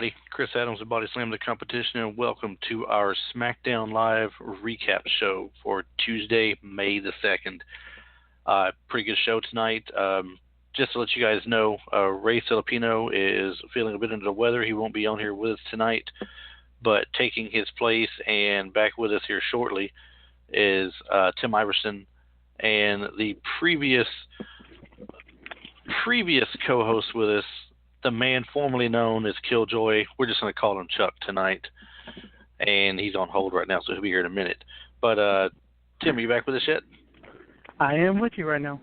everybody. Chris Adams of Body Slam the Competition, and welcome to our Smackdown Live recap show for Tuesday, May the 2nd. Pretty good show tonight. Just to let you guys know, Ray Filipino is feeling a bit under the weather. He won't be on here with us tonight, but taking his place and back with us here shortly is Tim Iverson, and the previous co-host with us, the man formerly known as Killjoy. We're just going to call him Chuck tonight, and he's on hold right now, so he'll be here in a minute. But Tim, are you back with us yet? I am with you right now.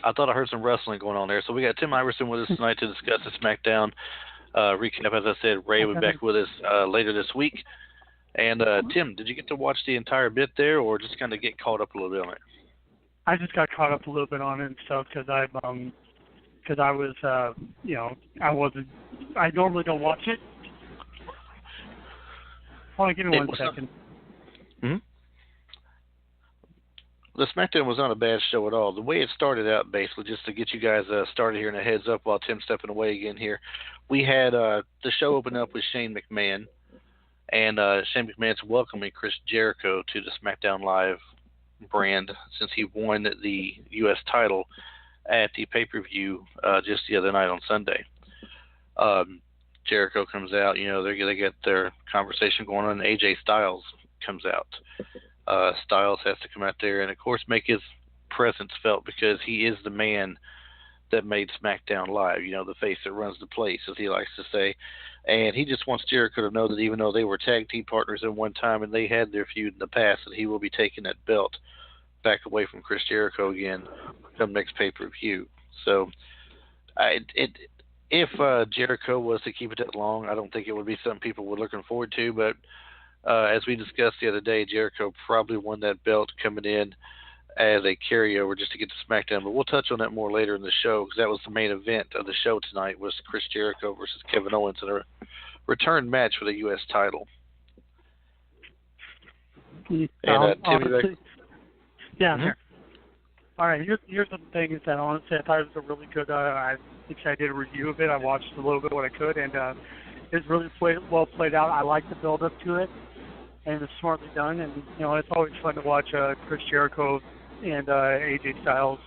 I thought I heard some wrestling going on there. So we got Tim Iverson with us tonight to discuss the SmackDown recap. As I said, Ray will be back with us later this week. And Tim, did you get to watch the entire bit there, or just kind of get caught up a little bit on it? I just got caught up a little bit on it and stuff because I was, I normally don't watch it. Hold on, give me 1 second. Mm-hmm. The SmackDown was not a bad show at all. The way it started out, basically, just to get you guys started here and a heads up while Tim's stepping away again here, we had the show open up with Shane McMahon, and Shane McMahon's welcoming Chris Jericho to the SmackDown Live brand since he won the U.S. title at the pay-per-view just the other night on Sunday. Jericho comes out, they get their conversation going on, and AJ Styles comes out. Styles has to come out there and, of course, make his presence felt because he is the man that made SmackDown Live, the face that runs the place, as he likes to say. And he just wants Jericho to know that even though they were tag team partners at one time and they had their feud in the past, that he will be taking that belt back away from Chris Jericho again come next pay-per-view. So if Jericho was to keep it that long, I don't think it would be something people were looking forward to, but as we discussed the other day, Jericho probably won that belt coming in as a carryover just to get to SmackDown. But we'll touch on that more later in the show because that was the main event of the show tonight was Chris Jericho versus Kevin Owens in a return match for the U.S. title. And Timmy, yeah. Mm-hmm. All right. Here's the thing is that honestly, I thought it was a really good. I did a review of it. I watched a little bit what I could, and it's really well played out. I like the build up to it. And it's smartly done, and it's always fun to watch Chris Jericho and AJ Styles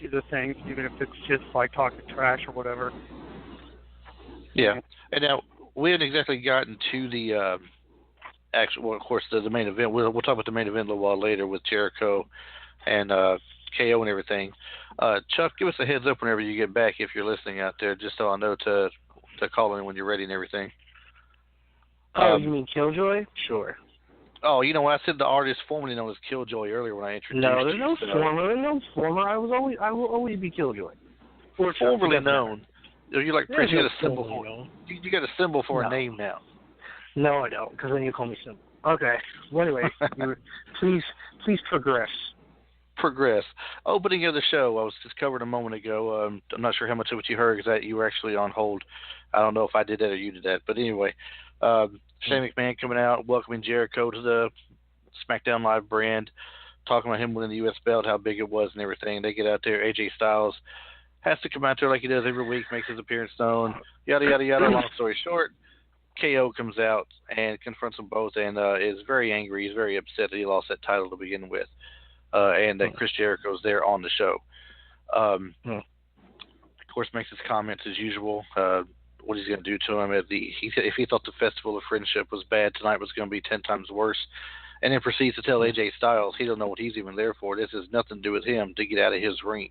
do the things, even if it's just like talking trash or whatever. Yeah, and now we haven't exactly gotten to the actual. Well, of course, the main event. We'll talk about the main event a little while later with Jericho and KO and everything. Chuck, give us a heads up whenever you get back if you're listening out there, just so I know to call in when you're ready and everything. You mean Killjoy? Sure. Oh, I said the artist formerly known as Killjoy earlier when I introduced you. No, there's no former. I will always be Killjoy. Formerly known. You like Prince? You got a symbol for you got a symbol for a name now. No, I don't, because then you call me simple. Okay. Well, anyway, please progress. Progress. Opening of the show, I was just covered a moment ago. I'm not sure how much of it you heard because you were actually on hold. I don't know if I did that or you did that, but anyway. Shane McMahon coming out, welcoming Jericho to the SmackDown Live brand, talking about him winning the U.S. belt, how big it was and everything. They get out there. AJ Styles has to come out there like he does every week, makes his appearance known, yada, yada, yada. Long story short, KO comes out and confronts them both and is very angry. He's very upset that he lost that title to begin with and that Chris Jericho's there on the show. Of course, makes his comments as usual. What he's going to do to him. If he thought the Festival of Friendship was bad, tonight was going to be 10 times worse. And then proceeds to tell AJ Styles he don't know what he's even there for. This has nothing to do with him to get out of his ring.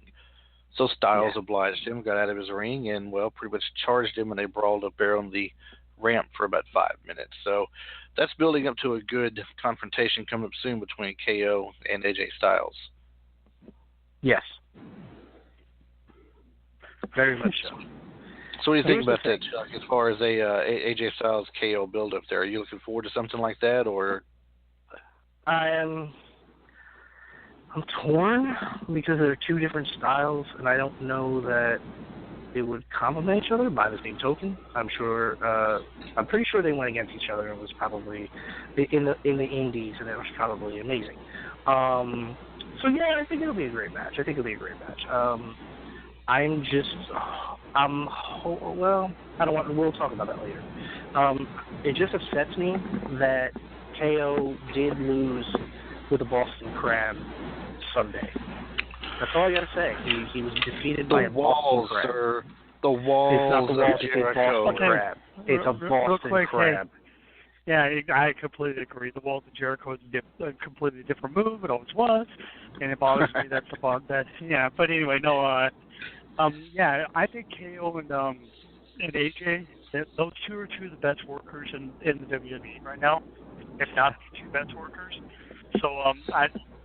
So Styles obliged him, got out of his ring, and, pretty much charged him, and they brawled up there on the ramp for about 5 minutes. So that's building up to a good confrontation coming up soon between KO and AJ Styles. Yes. Very much so. So what do you think about that, Chuck, as far as AJ Styles KO build-up there? Are you looking forward to something like that, or? I'm torn because there are two different styles, and I don't know that it would complement each other. By the same token, I'm pretty sure they went against each other. It was probably in the indies, and it was probably amazing. So yeah, I think it'll be a great match. Well, I don't want. We'll talk about that later. It just upsets me that KO did lose with the Boston Crab Sunday. That's all I gotta say. He was defeated by a Boston Crab. Sir. The walls. It's not the walls. It's a Boston Okay. Crab. It's a Boston Crab. Hey, yeah, I completely agree. The Walls of Jericho is a completely different move. It always was, and it bothers me. That's about that. Yeah, but anyway, no. Yeah, I think KO and AJ, those two are two of the best workers in the WWE right now, if not the two best workers. So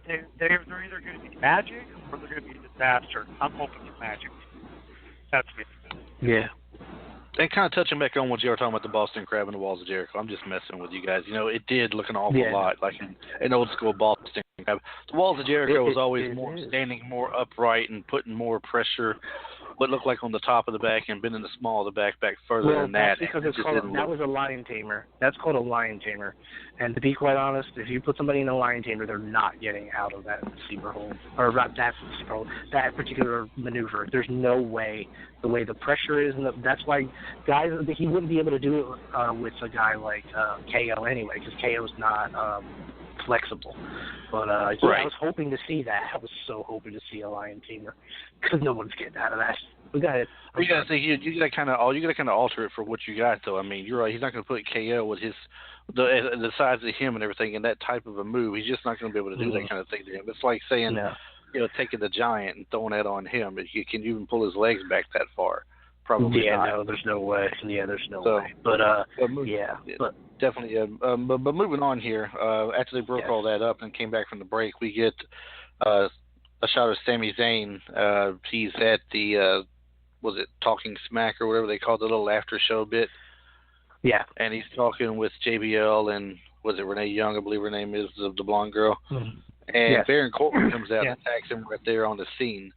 they're either going to be magic or they're going to be a disaster. I'm hoping for magic. That's me. Yeah. And kind of touching back on what you were talking about, the Boston Crab and the Walls of Jericho, I'm just messing with you guys. You know, it did look an awful lot like an old school Boston Crab. The Walls of Jericho was always standing more upright and putting more pressure, what looked like on the top of the back and bending the small of the back further than that. That's because that was a lion tamer. That's called a lion tamer. And to be quite honest, if you put somebody in a lion tamer, they're not getting out of that sleeper hold, or not that sleeper hold, that particular maneuver. There's no way. The way the pressure is, and that's why guys, he wouldn't be able to do it with a guy like KO anyway, because KO's not flexible. But I was hoping to see that. I was so hoping to see a lion tamer, because no one's getting out of that. We got it. You got to think. You got to kind of alter it for what you got, though. I mean, you're right. He's not going to put KO with the size of him and everything in that type of a move. He's just not going to be able to do that kind of thing to him. It's like saying, taking the giant and throwing that on him. Can you even pull his legs back that far? Probably not. No, there's no way. Yeah, there's no way. But definitely. But moving on here, after they broke all that up and came back from the break, we get a shot of Sami Zayn. He's at the was it Talking Smack or whatever they called the little after show bit. Yeah. And he's talking with JBL and was it Renee Young? I believe her name is, the blonde girl. Mm-hmm. And Baron Corbin comes out and attacks him right there on the scene.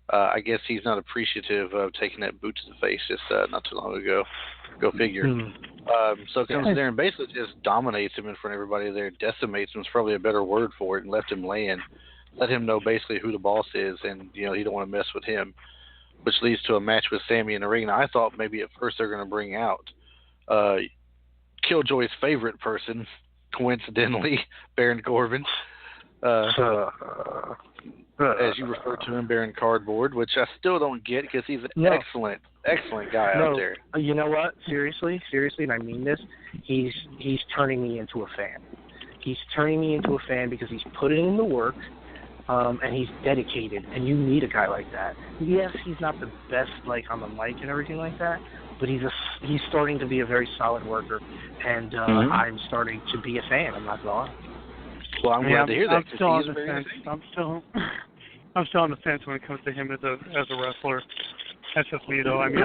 I guess he's not appreciative of taking that boot to the face just not too long ago. Go figure. So comes there and basically just dominates him in front of everybody there, decimates him is probably a better word for it, and left him laying. Let him know basically who the boss is, and he don't want to mess with him, which leads to a match with Sami in the ring. Now, I thought maybe at first they're going to bring out Killjoy's favorite person, coincidentally, Baron Corbin. As you refer to him, Baron Cardboard, which I still don't get because he's an excellent guy out there. You know what? Seriously, and I mean this. He's turning me into a fan. He's turning me into a fan because he's putting in the work, and he's dedicated. And you need a guy like that. Yes, he's not the best like on the mic and everything like that, but he's starting to be a very solid worker, and I'm starting to be a fan. I'm not gonna lie. Well, I'm glad to hear that. I'm still on the fence. I'm still on the fence when it comes to him as a wrestler. That's just me, though. I mean,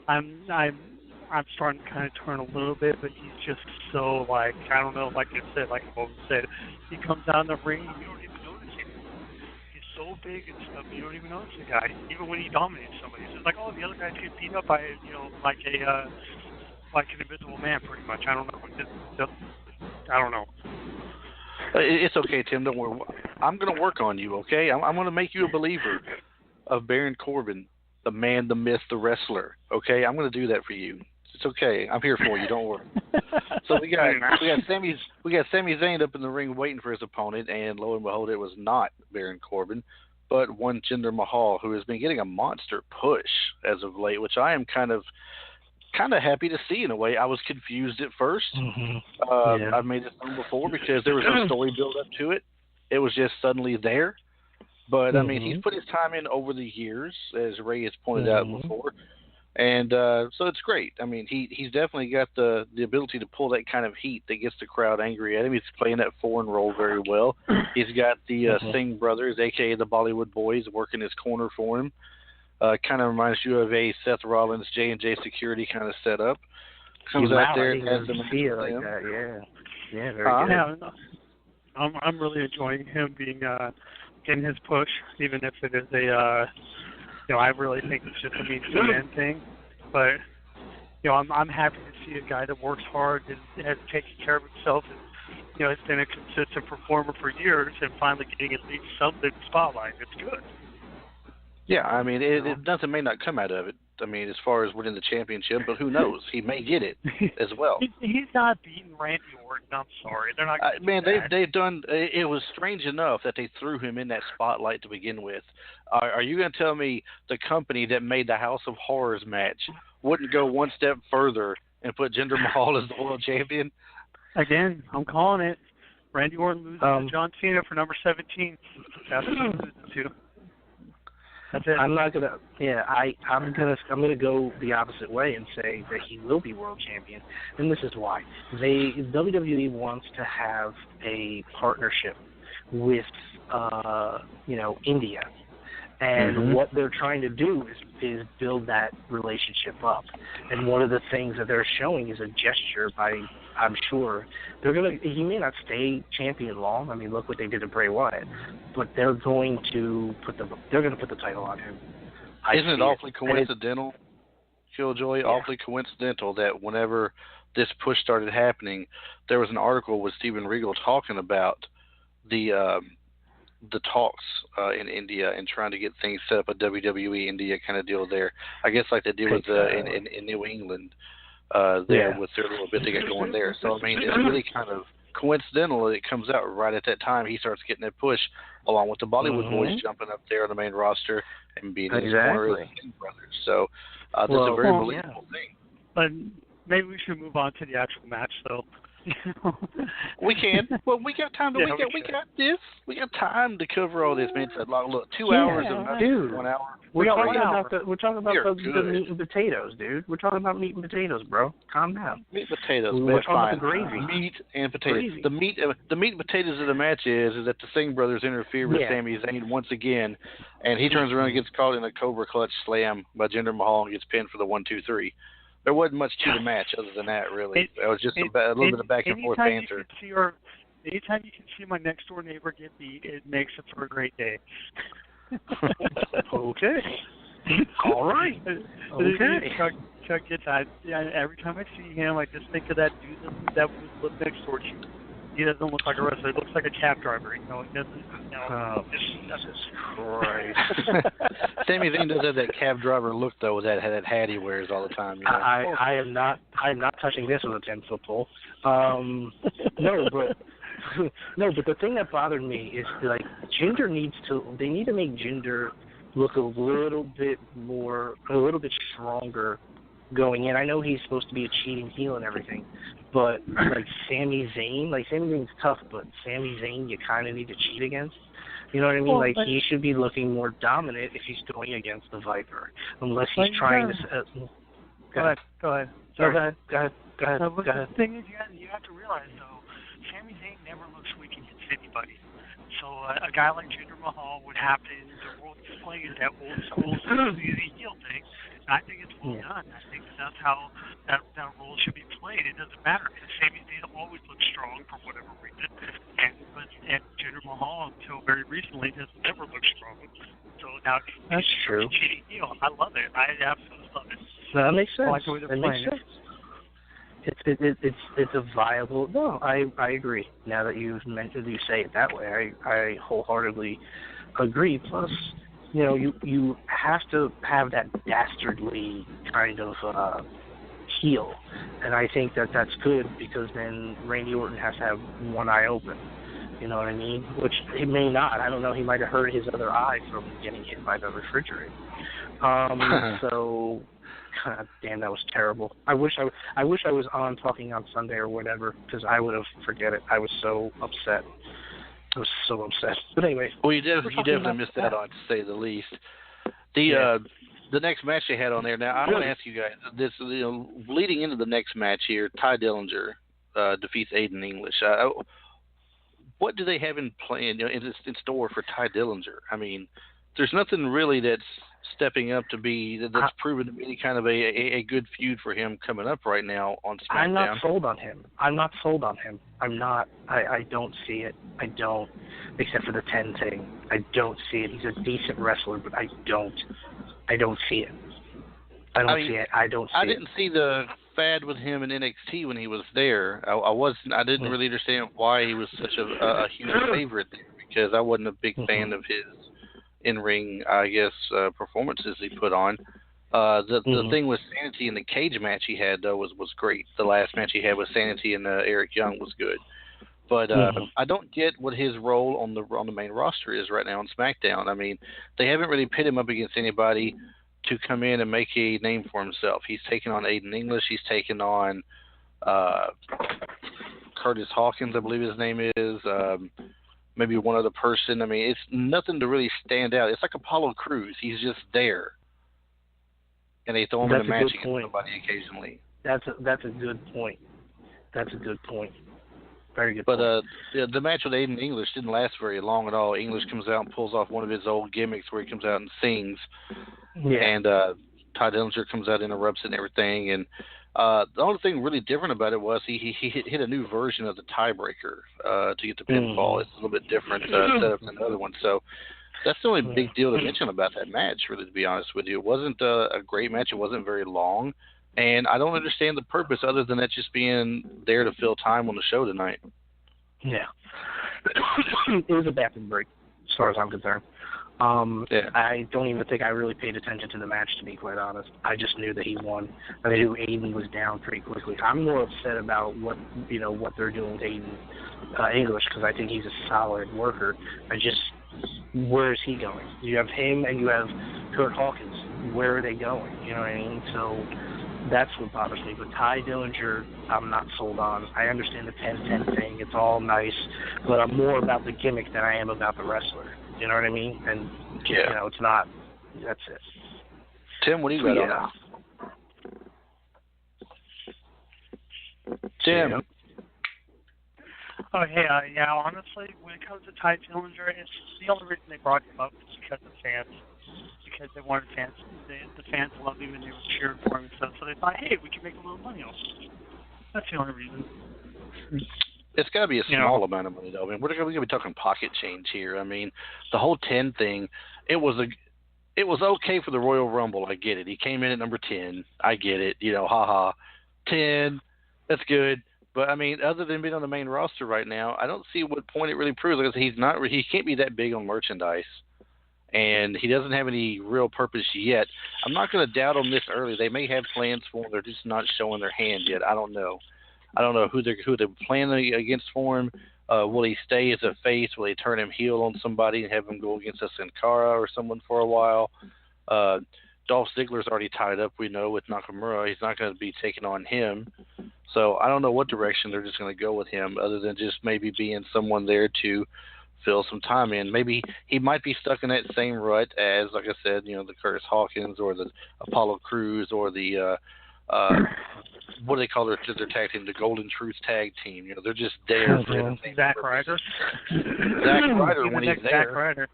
I'm starting to kind of turn a little bit, but he's just so like I don't know, like I said, like Bob said, he comes down the ring, you don't even notice him. He's so big and stuff, you don't even notice the guy, even when he dominates somebody. It's just like, oh, the other guy gets beat up by like an invisible man, pretty much. I don't know. I don't know. It's okay, Tim. Don't worry. I'm going to work on you, okay? I'm going to make you a believer of Baron Corbin, the man, the myth, the wrestler, okay? I'm going to do that for you. It's okay. I'm here for you. Don't worry. So we got Sami Zayn up in the ring waiting for his opponent, and lo and behold, it was not Baron Corbin, but one Jinder Mahal, who has been getting a monster push as of late, which I am kind of happy to see in a way. I was confused at first. I've made this known before because there was no story build up to it. It was just suddenly there. But I mean, he's put his time in over the years, as Ray has pointed out before, and so it's great. I mean, he's definitely got the ability to pull that kind of heat that gets the crowd angry at him. He's playing that foreign role very well. He's got the Singh brothers, aka the Bollywood Boys, working his corner for him. Kind of reminds you of a Seth Rollins J&J Security kind of setup. Comes out there and has them feel like that. Yeah, very good. Yeah, I'm really enjoying him being getting his push, even if it is I really think it's just a means to an end thing. But I'm happy to see a guy that works hard and has taken care of himself and has been a consistent performer for years and finally getting at least something spotlight. It's good. Yeah, I mean, nothing may not come out of it. I mean, as far as winning the championship, but who knows? He may get it as well. He's not beating Randy Orton. I'm sorry, they're not. Man, they've done. It was strange enough that they threw him in that spotlight to begin with. Are you going to tell me the company that made the House of Horrors match wouldn't go one step further and put Jinder Mahal as the world champion? Again, I'm calling it. Randy Orton loses to John Cena for number 17. That's what he loses to. That's it. I'm not gonna. Yeah, I'm gonna go the opposite way and say that he will be world champion, and this is why. WWE wants to have a partnership with, India, and what they're trying to do is build that relationship up. And one of the things that they're showing is a gesture by. I'm sure he may not stay champion long. I mean, look what they did to Bray Wyatt, but they're going to put the title on him. Isn't it awfully coincidental, Killjoy? Yeah. Awfully coincidental that whenever this push started happening, there was an article with Steven Regal talking about the talks in India and trying to get things set up, a WWE India kind of deal there. I guess like they did with in New England. With their little bit they got going there. So, I mean, it's really kind of coincidental that it comes out right at that time. He starts getting that push along with the Bollywood boys jumping up there on the main roster and being in his corner of the King brothers. So, that's a very believable thing. But maybe we should move on to the actual match, though. We can. Well, we got time to. We got this. We got time to cover all this, man. It's like, look, 2 hours of nothing, 1 hour. We're talking about the meat and potatoes, dude. We're talking about meat and potatoes, bro. Calm down. Meat and potatoes. We're talking about the gravy. Meat and potatoes. Gravy. The meat and potatoes of the match is that the Singh brothers interfere with Sami Zayn once again, and he turns around and gets caught in a Cobra Clutch slam by Jinder Mahal and gets pinned for the 1-2-3. There wasn't much to the match other than that, really. It was just a little bit of back and forth banter. Anytime you can see my next door neighbor get beat, it makes it for a great day. Okay. All right. Okay. Chuck gets every time I see him, I just think of that dude that was lived next door to you. He doesn't look like a wrestler. He looks like a cab driver. He doesn't. Oh, Jesus Christ! Sami Zayn does have that cab driver look though, with that hat he wears all the time. You know? I am not touching this with a 10-foot pole. No, but the thing that bothered me is like Jinder they need to make Jinder look a little bit stronger going in. I know he's supposed to be a cheating heel and everything, but like Sami Zayn's tough, but Sami Zayn you kind of need to cheat against. You know what I mean? Well, he should be looking more dominant if he's going against the Viper, unless he's trying to. Go ahead. Go ahead. The thing is, you have to realize though, Sami Zayn never looks weak against anybody. So a guy like Jinder Mahal would have to. The world playing that old school easy heel thing. I think it's well done. I think that's how that role should be played. It doesn't matter. Sami Zayn always looks strong for whatever reason, and Jinder Mahal until very recently has never looked strong. So now that's true. Heel. I love it. I absolutely love it. That makes sense. I like the way they're playing it. It's a viable. No, I agree. Now that you say it that way, I wholeheartedly agree. Plus, you have to have that dastardly kind of heel, and I think that's good because then Randy Orton has to have one eye open. You know what I mean? Which he may not. I don't know. He might have hurt his other eye from getting hit by the refrigerator. So, God damn, that was terrible. I wish I was on talking on Sunday or whatever because I would have forget it. I was so upset. I was so upset. But anyway. Well, you definitely missed out on, to say the least. The next match they had on there. Now, I want to ask you guys this. Leading into the next match here, Ty Dillinger defeats Aiden English. What do they have in store for Ty Dillinger? I mean, there's nothing really that's stepping up to be that's proven to be any kind of a good feud for him coming up right now on SmackDown. I'm not sold on him. I'm not. I don't see it. I don't, except for the 10 thing. I don't see it. He's a decent wrestler, but I don't see it. I didn't see the fad with him in NXT when he was there. I didn't really understand why he was such a huge favorite there because I wasn't a big fan of his in-ring, I guess, performances he put on. The thing with Sanity in the cage match he had though was great. The last match he had with Sanity and Eric Young was good. But I don't get what his role on the main roster is right now on SmackDown. I mean, they haven't really pit him up against anybody to come in and make a name for himself. He's taken on Aiden English. He's taken on Curtis Hawkins, I believe his name is. Maybe one other person. I mean, it's nothing to really stand out. It's like Apollo Crews. He's just there, and they throw him in a match against somebody occasionally. That's a good point. That's a good point. Very good. But the match with Aiden English didn't last very long at all. English comes out and pulls off one of his old gimmicks where he comes out and sings, and Ty Dillinger comes out and interrupts it and everything. And the only thing really different about it was he hit a new version of the tiebreaker to get the pinfall. It's a little bit different setup than the other one. So that's the only big deal to mention about that match, really, to be honest with you. It wasn't a great match. It wasn't very long. And I don't understand the purpose other than that just being there to fill time on the show tonight. Yeah. It was a bathroom break, as far as I'm concerned. I don't even think I really paid attention to the match, to be quite honest. I just knew that he won. I knew Aiden was down pretty quickly. I'm more upset about what they're doing to Aiden English, because I think he's a solid worker. Where is he going? You have him and you have Kurt Hawkins. Where are they going? You know what I mean? So that's what bothers me. But Ty Dillinger, I'm not sold on. I understand the 10-10 thing. It's all nice. But I'm more about the gimmick than I am about the wrestler. You know what I mean? And, it's not. That's it. Tim, what do you got on that? Tim. Oh, hey, honestly, when it comes to Ty Dillinger, it's the only reason they brought him up is because of fans. Because they wanted fans. The fans loved him and they were cheering for him and stuff. So they thought, hey, we can make a little money off of it. That's the only reason. It's got to be a small amount of money, though. I mean, we're going to be talking pocket change here. I mean, the whole 10 thing, it was okay for the Royal Rumble. I get it. He came in at number 10. I get it. 10. That's good. But I mean, other than being on the main roster right now, I don't see what point it really proves. Because he can't be that big on merchandise, and he doesn't have any real purpose yet. I'm not going to doubt him this early. They may have plans for him. They're just not showing their hand yet. I don't know. I don't know who they're planning against for him. Will he stay as a face? Will they turn him heel on somebody and have him go against a Sin Cara or someone for a while? Dolph Ziggler's already tied up, we know, with Nakamura. He's not going to be taking on him. So I don't know what direction they're just going to go with him other than just maybe being someone there to fill some time in. Maybe he might be stuck in that same rut as, like I said, the Curtis Hawkins or the Apollo Crews or the what do they call their tag team? The Golden Truth tag team. They're just there for Zack Ryder. Zack Ryder when he's there. Zack Ryder.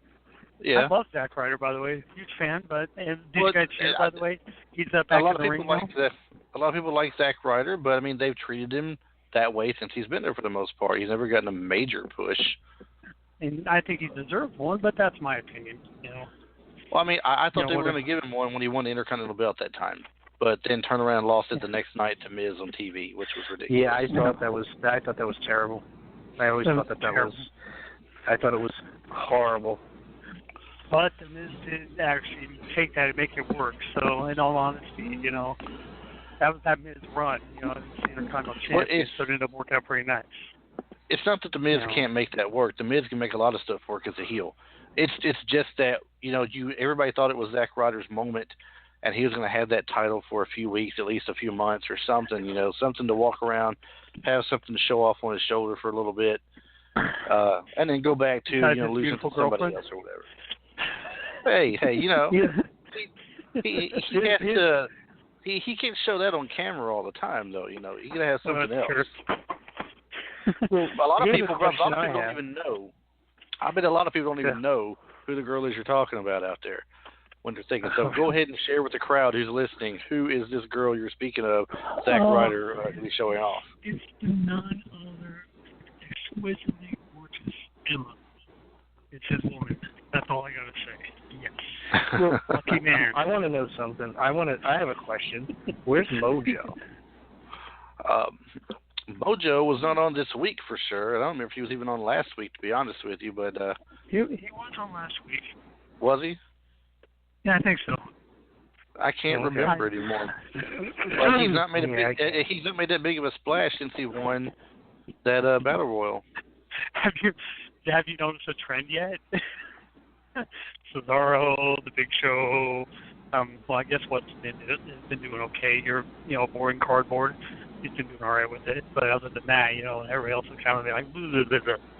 Yeah. I love Zack Ryder, by the way. Huge fan. But did you guys hear, by the way, he's back in the ring now? A lot of people like Zack Ryder, but I mean they've treated him that way since he's been there for the most part. He's never gotten a major push. And I think he deserved one, but that's my opinion. Well, I mean, I thought they were going to give him one when he won the Intercontinental Belt that time, but then turned around and lost it the next night to Miz on TV, which was ridiculous. Yeah, I thought that was terrible. I always thought that was. I thought it was horrible. But the Miz did actually take that and make it work. So, in all honesty, that was that Miz run. It's Intercontinental Champion, so it ended up working out pretty nice. It's not that the Miz can't make that work. The Miz can make a lot of stuff work as a heel. It's just that everybody thought it was Zack Ryder's moment, and he was going to have that title for a few weeks, at least a few months or something. Something to walk around, have something to show off on his shoulder for a little bit, and then go back to losing to somebody else or whatever. Hey, he has to. He can't show that on camera all the time, though. You got to have something else. Well, a lot of people don't even know. I bet a lot of people don't even know who the girl is you're talking about out there when they're thinking. So go ahead and share with the crowd who's listening. Who is this girl you're speaking of? Zack Ryder to be showing off. It's none other exquisitely gorgeous Emma. It's his woman. That's all I gotta say. Yes. Well, lucky man. I want to know something. I have a question. Where's Mojo? Mojo was not on this week for sure. I don't remember if he was even on last week, to be honest with you. But he was on last week. Was he? Yeah, I think so. I can't remember anymore. But he's not made he's not made that big of a splash since he won that Battle Royal. Have you noticed a trend yet? Cesaro, The Big Show. Well, I guess what's been doing okay. You're boring cardboard. He's been doing all right with it. But other than that, everybody else is kind of like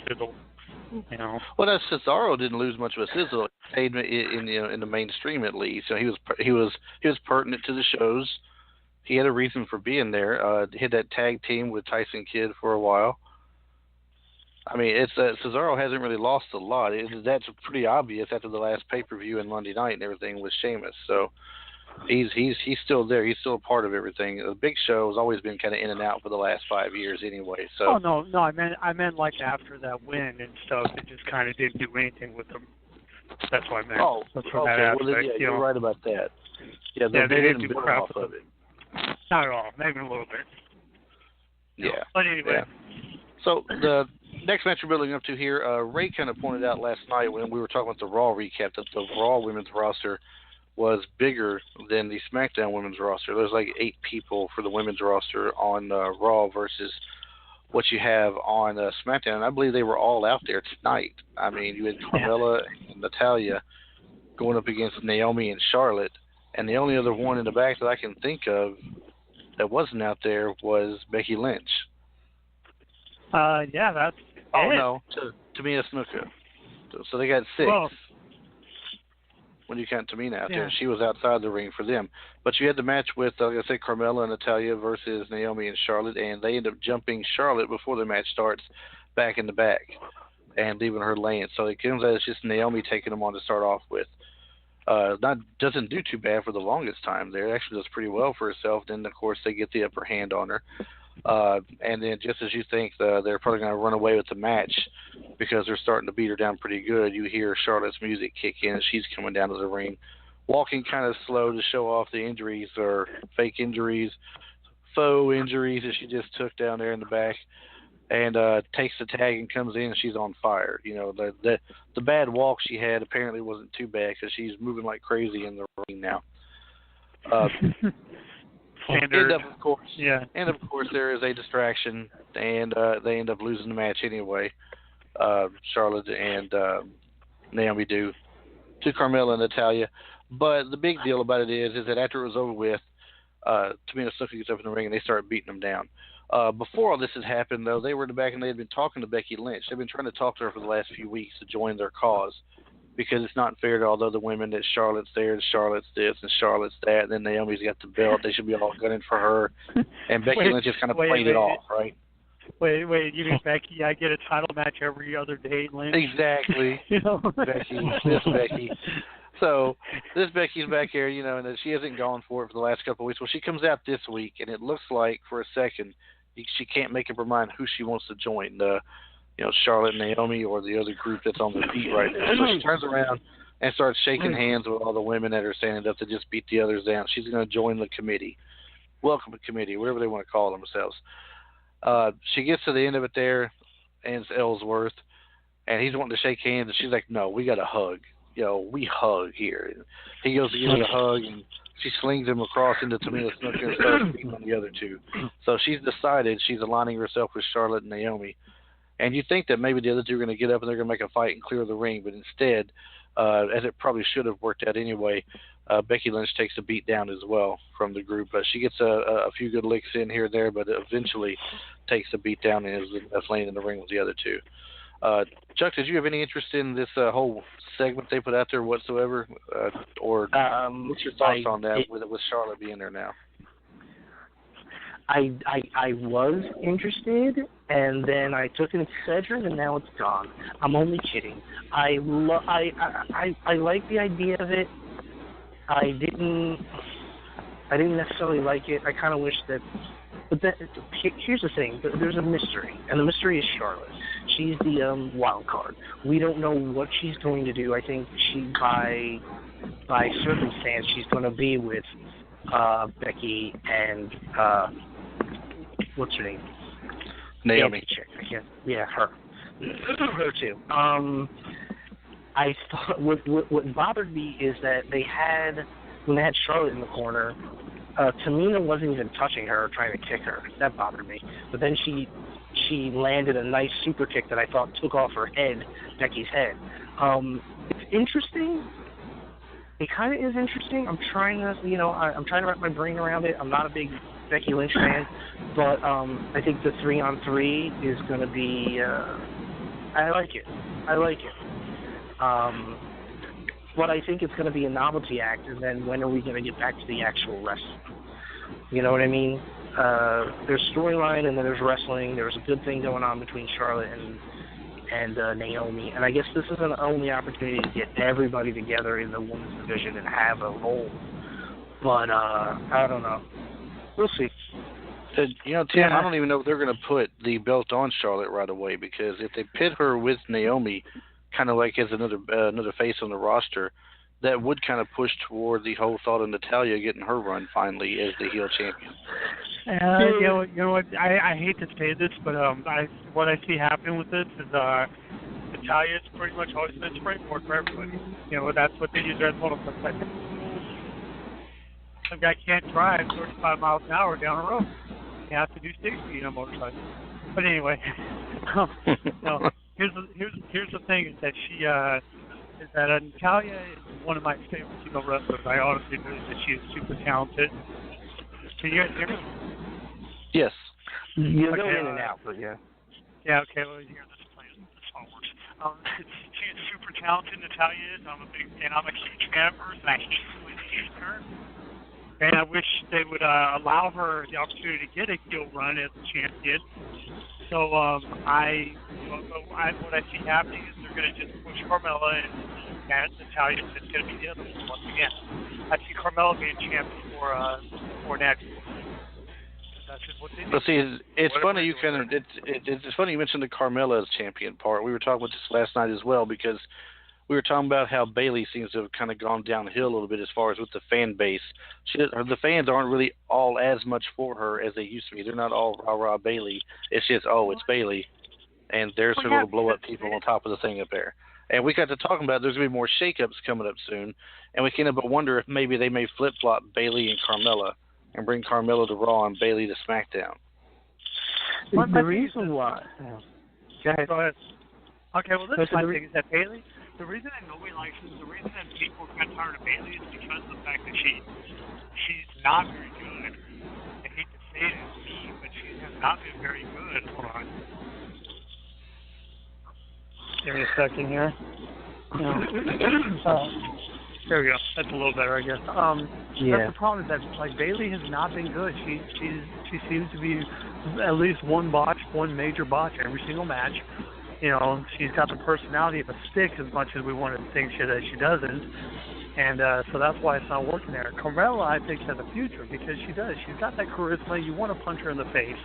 fizzle. Well, that Cesaro didn't lose much of a sizzle. He stayed in the mainstream at least. So he was pertinent to the shows. He had a reason for being there. He had that tag team with Tyson Kidd for a while. I mean, it's Cesaro hasn't really lost a lot. That's pretty obvious after the last pay-per-view and Monday night and everything with Sheamus. So he's still there. He's still a part of everything. The Big Show has always been kind of in and out for the last 5 years anyway. So. Oh no, I meant like after that win and stuff, it just kind of didn't do anything with them. That's what I meant. Oh, that's okay. That aspect, well, you're right about that. Yeah, they didn't do build crap off of it. Not at all. Maybe a little bit. Yeah. But anyway. Yeah. So the next match we're building up to here, Ray kind of pointed out last night when we were talking about the Raw recap that the Raw women's roster was bigger than the SmackDown women's roster. There's like 8 people for the women's roster on Raw versus what you have on SmackDown. And I believe they were all out there tonight. I mean, you had Carmella and Natalya going up against Naomi and Charlotte, and the only other one in the back that I can think of that wasn't out there was Becky Lynch. Yeah, that's no, Tamina Snuka. So they got 6. Well, when you count Tamina out there, she was outside the ring for them. But you had the match with, like I said, Carmella and Natalya versus Naomi and Charlotte, and they end up jumping Charlotte before the match starts back in the back and leaving her laying. So it comes out it's just Naomi taking them on to start off with. Doesn't do too bad for the longest time there. Actually does pretty well for herself. Then, of course, they get the upper hand on her. And then just as you think they're probably going to run away with the match because they're starting to beat her down pretty good, you hear Charlotte's music kick in. She's coming down to the ring, walking kind of slow to show off the injuries or fake injuries, faux injuries that she just took down there in the back, and takes the tag and comes in and she's on fire. The bad walk she had apparently wasn't too bad because she's moving like crazy in the ring now. Standard. And of course, there is a distraction, and they end up losing the match anyway. Charlotte and Naomi do to Carmella and Natalya. But the big deal about it is that after it was over with, Tamina Snuka gets up in the ring and they start beating them down. Before all this had happened, though, they were in the back and they had been talking to Becky Lynch. They've been trying to talk to her for the last few weeks to join their cause. Because it's not fair to all the other women that Charlotte's there, and Charlotte's this, and Charlotte's that, and then Naomi's got the belt. They should be all gunning for her. And Becky Lynch just kind of played it off, right? Wait, you mean Becky? I get a title match every other day, Lynch? Exactly. Becky. So this Becky's back here, and she hasn't gone for it for the last couple of weeks. Well, she comes out this week, and it looks like for a second she can't make up her mind who she wants to join. Charlotte and Naomi or the other group that's on the beat right now. So she turns around and starts shaking hands with all the women that are standing up to just beat the others down. She's going to join the committee. Welcome committee, whatever they want to call themselves. She gets to the end of it there, and it's Ellsworth, and he's wanting to shake hands, and she's like, no, we got to hug. We hug here. And he goes to give her a hug, and she slings him across into Tamina Snuka and starts beating on the other two. So she's decided she's aligning herself with Charlotte and Naomi. And you think that maybe the other two are going to get up and they're going to make a fight and clear the ring, but instead, as it probably should have worked out anyway, Becky Lynch takes a beat down as well from the group. She gets a few good licks in here and there, but eventually takes a beat down and is laying in the ring with the other two. Chuck, did you have any interest in this whole segment they put out there whatsoever? Or what's your thoughts on that with Charlotte being there now? I was interested, and then I took an Excedrin, and now it's gone. I'm only kidding. I like the idea of it. I didn't necessarily like it. I kind of wish that. But here's the thing. There's a mystery, and the mystery is Charlotte. She's the wild card. We don't know what she's going to do. I think by circumstance, she's going to be with Becky and what's her name? Naomi. Chick. Her too. I thought what bothered me is that when they had Charlotte in the corner, Tamina wasn't even touching her or trying to kick her. That bothered me. But then she landed a nice super kick that I thought took off her head, Becky's head. It's interesting. It kind of is interesting. I'm trying to wrap my brain around it. I'm not a big Becky Lynch fan, but I think the 3-on-3 is going to be. I like it. But I think it's going to be a novelty act, and then when are we going to get back to the actual wrestling? You know what I mean? There's storyline, and then there's wrestling. There's a good thing going on between Charlotte and Naomi, and I guess this is an only opportunity to get everybody together in the women's division and have a role. But I don't know. We'll see. Tim, I don't even know if they're going to put the belt on Charlotte right away, because if they pit her with Naomi, kind of like as another face on the roster, that would kind of push toward the whole thought of Natalya getting her run finally as the heel champion. You know what? I hate to say this, but what I see happening with this is Natalya's pretty much always been springboard for everybody. You know, that's what they use as motorcycle. Some guy can't drive 35 miles an hour down a road. He has to do 60 in a motorcycle. But anyway, no. Here's the thing: is that Natalya is one of my favorite female wrestlers. I honestly believe that she is super talented. Can you guys hear me? Yes. You're going in and out, but yeah. Yeah. Okay. Well, here this phone works. She is super talented. Natalya is. I'm a huge fan of hers, and I hate when they hate her. And I wish they would allow her the opportunity to get a heel run as a champion. So what I see happening is they're going to just push Carmella and Natalya is going to be the other one once again. I see Carmella being champion for next. That's just what they do. But see, it's funny it's funny you mentioned the Carmella as champion part. We were talking about this last night as well, because we were talking about how Bayley seems to have kind of gone downhill a little bit as far as with the fan base. The fans aren't really all as much for her as they used to be. They're not all rah-rah Bayley. It's just, it's Bayley. And there's her little blow-up people on top of the thing up there. And we got to talking about there's going to be more shakeups coming up soon. And we can't but wonder if maybe they may flip-flop Bayley and Carmella and bring Carmella to Raw and Bayley to SmackDown. The reason why... Go ahead. Okay, well, this is my thing, is that Bayley... The reason that nobody likes her, the reason that people are tired of Bayley is because of the fact that she's not very good. I hate to say it, it's mean, but she has not been very good. Hold on. Give me a second here. There we go. That's a little better, I guess. That's the problem, is that Bayley has not been good. She seems to be at least one major botch every single match. You know, she's got the personality of a stick as much as we want to think that she doesn't. And so that's why it's not working there. Carmella, I think, has a future because she does. She's got that charisma. You want to punch her in the face,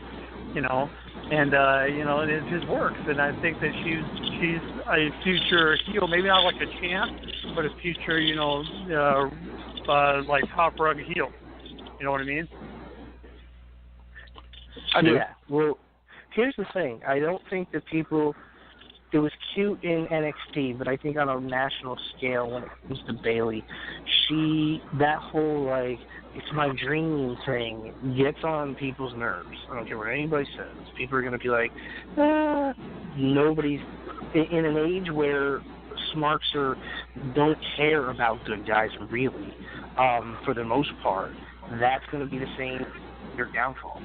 and it just works. And I think that she's a future heel, maybe not like a champ, but a future, like top rung heel. You know what I mean? I do. Yeah. Well, here's the thing. I don't think that people... It was cute in NXT, but I think on a national scale, when it comes to Bayley, that whole, it's my dream thing gets on people's nerves. I don't care what anybody says. People are going to be like, nobody's, in an age where smarts don't care about good guys, really, for the most part, that's going to be the same your downfall.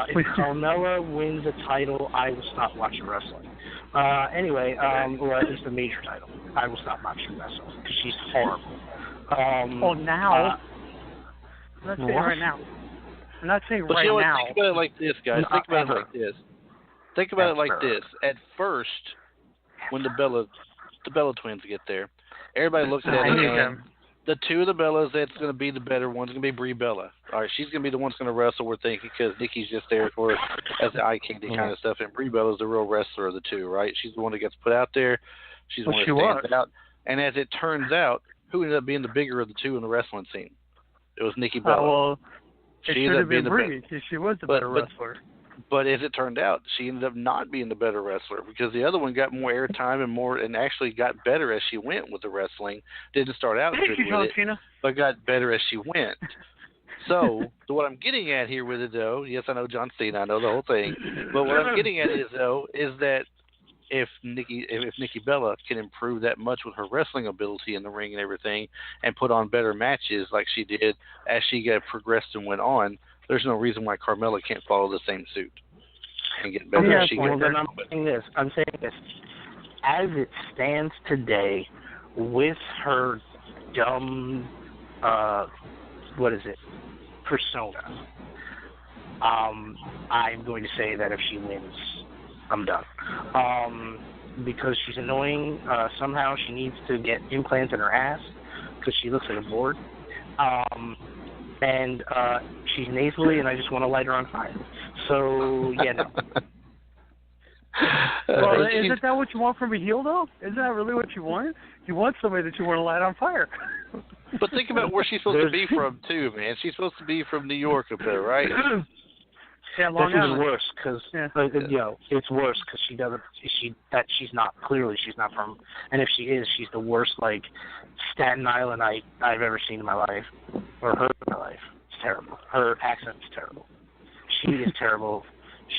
If Carmella wins a title, I will stop watching wrestling. Anyway, or at least a major title, I will stop watching wrestling because she's horrible. Now? I'm not saying right now. I'm not saying right now. Think about it like this, guys. Think about it like this. At first, when the Bella twins get there, everybody looks at it. The two of the Bellas that's going to be the better one's going to be Brie Bella. All right, she's going to be the one that's going to wrestle, we're thinking, because Nikki's just there for as the eye candy kind of stuff, and Brie Bella's the real wrestler of the two, right? She's the one that gets put out there. She's the one that stands out. And as it turns out, who ended up being the bigger of the two in the wrestling scene? It was Nikki Bella. It should have been Brie, because she was the better wrestler. But as it turned out, she ended up not being the better wrestler because the other one got more airtime and actually got better as she went with the wrestling. Didn't start out good with it, but got better as she went. So what I'm getting at here with it, though, yes, I know John Cena, I know the whole thing, but what I'm getting at is that if Nikki Bella can improve that much with her wrestling ability in the ring and everything, and put on better matches like she did as she got progressed and went on, there's no reason why Carmella can't follow the same suit and get better. Yeah, well, then I'm saying this. As it stands today, with her dumb, persona, I'm going to say that if she wins, I'm done. Because she's annoying. Somehow she needs to get implants in her ass because she looks like a board. And she's nasally, and I just want to light her on fire. So, yeah, no. Well, isn't that what you want from a heel, though? Isn't that really what you want? You want somebody that you want to light on fire. But think about where she's supposed to be from, too, man. She's supposed to be from New York up there, right? Yeah, Long Island. This is worse because it's worse because she's not from, and if she is, she's the worst like Staten Island I've ever seen in my life or heard in my life. It's terrible. Her accent is terrible. She is terrible.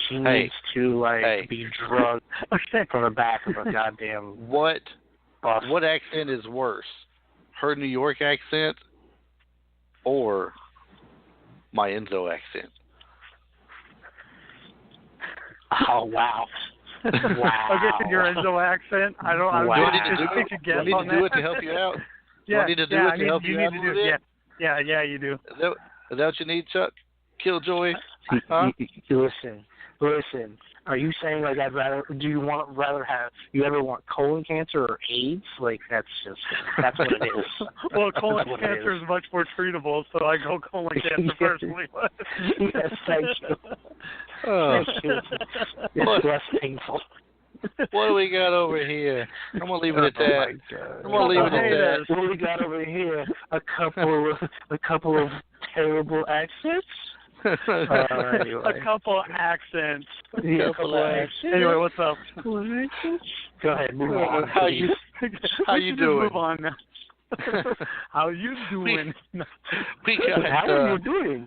She needs to be drugged from the back of a goddamn What bus. What accent is worse? Her New York accent or my Enzo accent? Oh, wow. Wow. Okay, your Enzo accent. I don't Do I need to do it to help you out? Yeah, I need to do it to help you out? Yeah, you do. Is that what you need, Chuck? Killjoy? Huh? Listen. Are you saying like I'd rather? Do you ever want colon cancer or AIDS? Like that's what it is. Well, colon cancer is much more treatable, so I go colon cancer personally. Yes, thank you. Thank you. It's less painful. What do we got over here? I'm gonna leave it at that. I'm gonna leave it at that. What do we got over here? A couple of terrible accents. Anyway. A couple accents. Yeah, a couple accents. Anyway, what's up? Go ahead, move on. How you doing? Move on now. How you doing? How are you doing?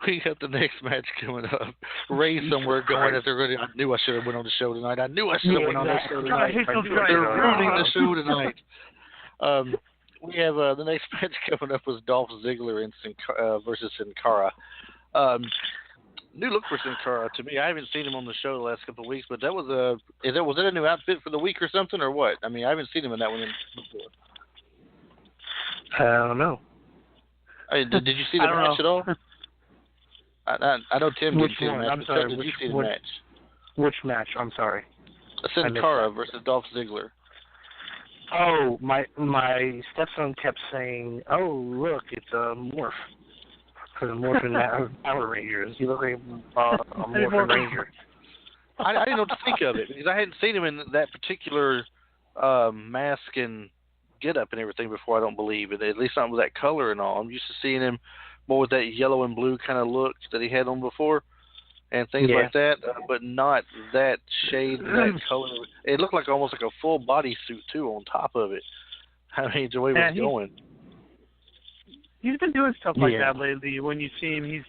We got the next match coming up. Ray somewhere going at the I knew I should have went on the show tonight. I knew I should have went on the show tonight. They're ruining the show tonight. We have the next match coming up was Dolph Ziggler and versus Sin Cara. New look for Sin Cara to me. I haven't seen him on the show the last couple of weeks, but that was was that a new outfit for the week or something or what? I mean, I haven't seen him in that one before. I don't know. Did you see the match at all? I know Tim didn't see the match. I'm sorry. Did you see the match? Which match? I'm sorry. Sin Cara versus Dolph Ziggler. Oh, my stepson kept saying, "Oh, look, it's a morph." Because I'm morphing Power Rangers. You look like a morphin' ranger. I didn't know what to think of it because I hadn't seen him in that particular mask and get up and everything before. I don't believe it. At least not with that color and all. I'm used to seeing him more with that yellow and blue kind of look that he had on before and things like that, but not that shade and that color. It looked like almost like a full body suit too on top of it. I mean, the way it was going. He's been doing stuff like that lately. When you see him, he's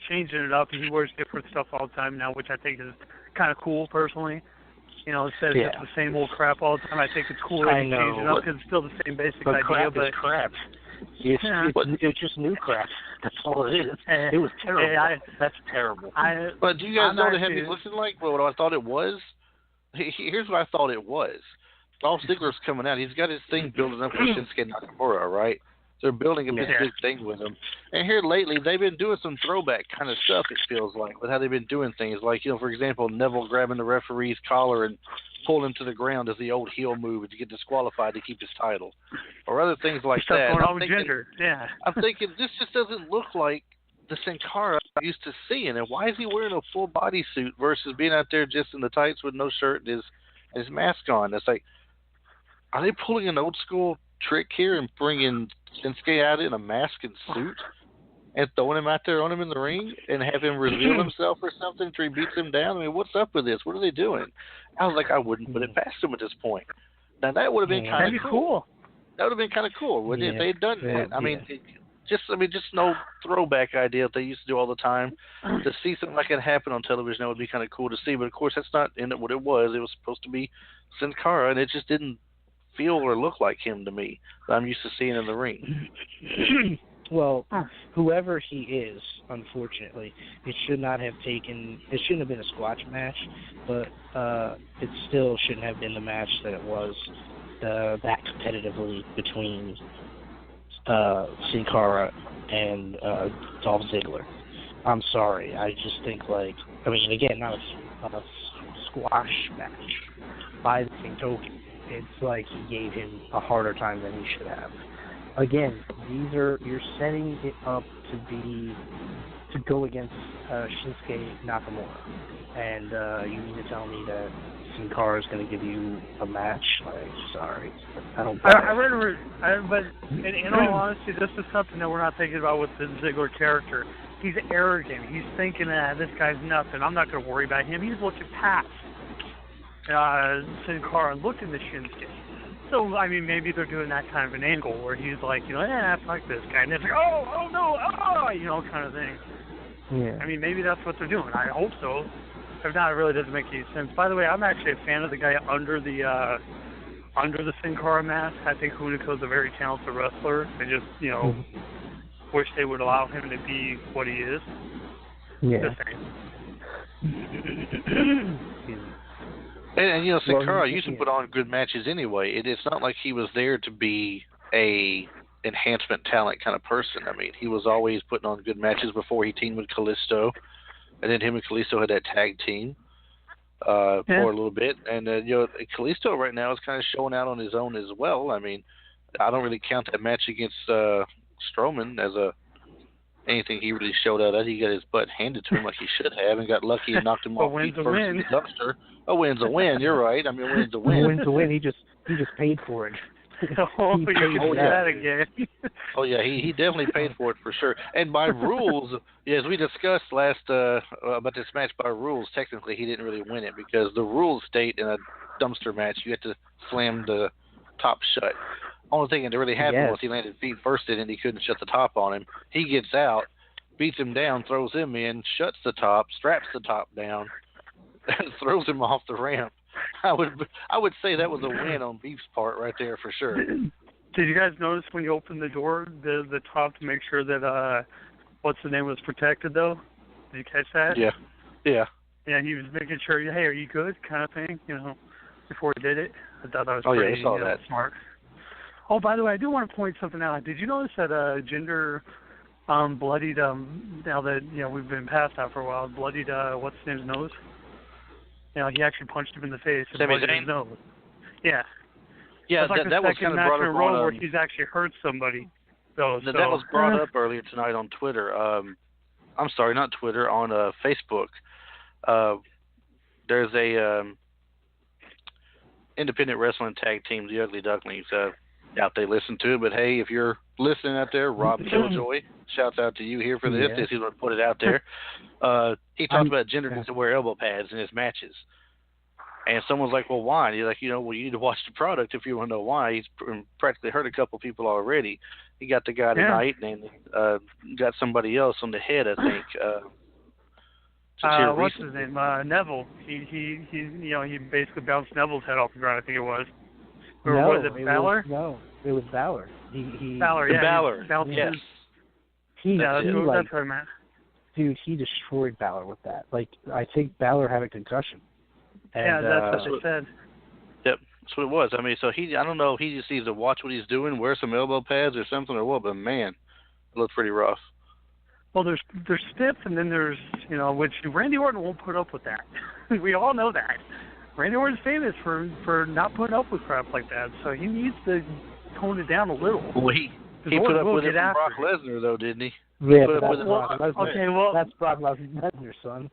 changing it up. He wears different stuff all the time now, which I think is kind of cool personally. You know, instead of just the same old crap all the time, I think it's cool that he changes it up because it's still the same basic idea. But crap. It's just new crap. That's all it is. It was terrible. That's terrible. But do you guys know the heavy looking like? Well, what I thought it was? Here's what I thought it was. Dolph Ziggler's coming out. He's got his thing building up with Shinsuke Nakamura, right? They're building a big thing with him. And here lately, they've been doing some throwback kind of stuff, it feels like, with how they've been doing things. Like, you know, for example, Neville grabbing the referee's collar and pulling him to the ground as the old heel move to get disqualified to keep his title. Or other things like that. I'm thinking, this just doesn't look like the Sin Cara I'm used to seeing. And why is he wearing a full bodysuit versus being out there just in the tights with no shirt and his mask on? It's like, are they pulling an old school trick here and bringing Shinsuke out in a mask and suit and throwing him out there on him in the ring and have him reveal himself or something after he beats him down? I mean, what's up with this? What are they doing? I was like, I wouldn't put it past them at this point. Now, that would have been kind of cool. That would have been kind of cool, wouldn't it, if they had done that? I mean, just no throwback idea that they used to do all the time. To see something like that happen on television, that would be kind of cool to see. But, of course, that's not what it was. It was supposed to be Sin Cara, and it just didn't feel or look like him to me that I'm used to seeing in the ring. Well, whoever he is, unfortunately, it shouldn't have been a squash match, but it still shouldn't have been the match that it was that competitively between Sin Cara and Dolph Ziggler. I'm sorry. I just think, again, not a squash match by the same token. It's like he gave him a harder time than he should have. Again, you're setting it up to go against Shinsuke Nakamura, and you mean to tell me that Sin Cara is going to give you a match? Sorry, I don't. But in all honesty, this is something that we're not thinking about with the Ziggler character. He's arrogant. He's thinking that this guy's nothing. I'm not going to worry about him. He's looking past Sin Cara and looking to Shinsuke. So, I mean, maybe they're doing that kind of an angle where he's like, fuck this guy. And it's like, oh, no, kind of thing. Yeah. I mean, maybe that's what they're doing. I hope so. If not, it really doesn't make any sense. By the way, I'm actually a fan of the guy under the Sin Cara mask. I think Hunico's a very talented wrestler. I just, wish they would allow him to be what he is. Yeah. And Sin Cara used to put on good matches anyway. It's not like he was there to be a enhancement talent kind of person. I mean, he was always putting on good matches before he teamed with Kalisto. And then him and Kalisto had that tag team for a little bit. And, Kalisto right now is kind of showing out on his own as well. I mean, I don't really count that match against Strowman as anything he really showed out at. He got his butt handed to him like he should have and got lucky and knocked him off feet first in the dumpster. A win's a win. You're right. I mean, a win's a win. A win's a win. He just paid for it. That again. Oh yeah, he definitely paid for it for sure. And by rules, as we discussed last about this match, by rules, technically he didn't really win it because the rules state in a dumpster match you have to slam the top shut. Only thing that really happened was he landed feet first in and he couldn't shut the top on him. He gets out, beats him down, throws him in, shuts the top, straps the top down, and throws him off the ramp. I would say that was a win on Beef's part right there for sure. Did you guys notice when you opened the door, the top to make sure that what's the name was protected though? Did you catch that? Yeah. Yeah. Yeah, he was making sure, hey, are you good, kind of thing, before he did it. I thought that was pretty I saw that. Smart. Oh, by the way, I do want to point something out. Did you notice that Jinder bloodied now that we've been past that for a while? Bloodied what's his name's nose? He actually punched him in the face and bloodied his nose. Yeah. Yeah, like that was kind of brought up on where he's actually hurt somebody. That was brought up earlier tonight on Twitter. I'm sorry, not Twitter, on Facebook. There's a independent wrestling tag team, the Ugly Ducklings. Doubt they listen to it, but hey, if you're listening out there, Rob Killjoy, shouts out to you here for this. He's going to put it out there. He talked about Jinder needs to wear elbow pads in his matches. And someone's like, well, why? And he's like, you need to watch the product if you want to know why. He's practically hurt a couple people already. He got the guy tonight and got somebody else on the head, I think. What's his name? Neville. He basically bounced Neville's head off the ground, I think it was. Or was it Balor? It was Balor. Balor, yeah. Balor, yes. That's what I meant. Dude, he destroyed Balor with that. I think Balor had a concussion. And, that's what they said. Yep, that's what it was. I mean, so I don't know if he just needs to watch what he's doing, wear some elbow pads or something or what, but man, it looked pretty rough. Well, there's stiff, and then there's, which Randy Orton won't put up with that. We all know that. Randy Orton's famous for not putting up with crap like that, so he needs to tone it down a little. Well, he put up with it from Brock Lesnar, though, didn't he? Yeah, that's Brock Lesnar, son.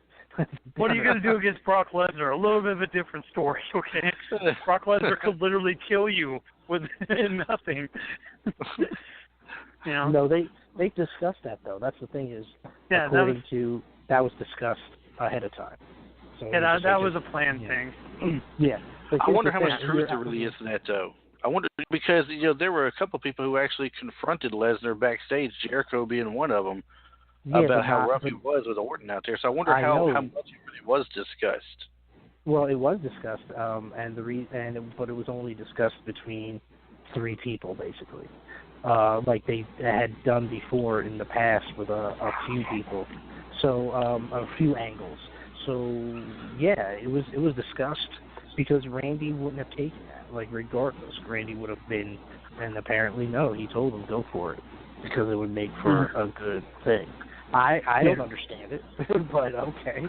What are you going to do against Brock Lesnar? A little bit of a different story, okay? Brock Lesnar could literally kill you with nothing. You know? No, they discussed that though. That's the thing is, yeah, that was discussed ahead of time. So yeah, that was a planned thing. Yeah. I wonder how much truth there really is in that, though. I wonder because there were a couple of people who actually confronted Lesnar backstage, Jericho being one of them, about how rough he was with Orton out there. So I wonder how much it really was discussed. Well, it was discussed, but it was only discussed between 3 people basically, like they had done before in the past with a few people, so a few angles. So yeah, it was discussed because Randy wouldn't have taken that. Like regardless, Randy would have been, and apparently no, he told him go for it because it would make for a good thing. I don't understand it, but okay,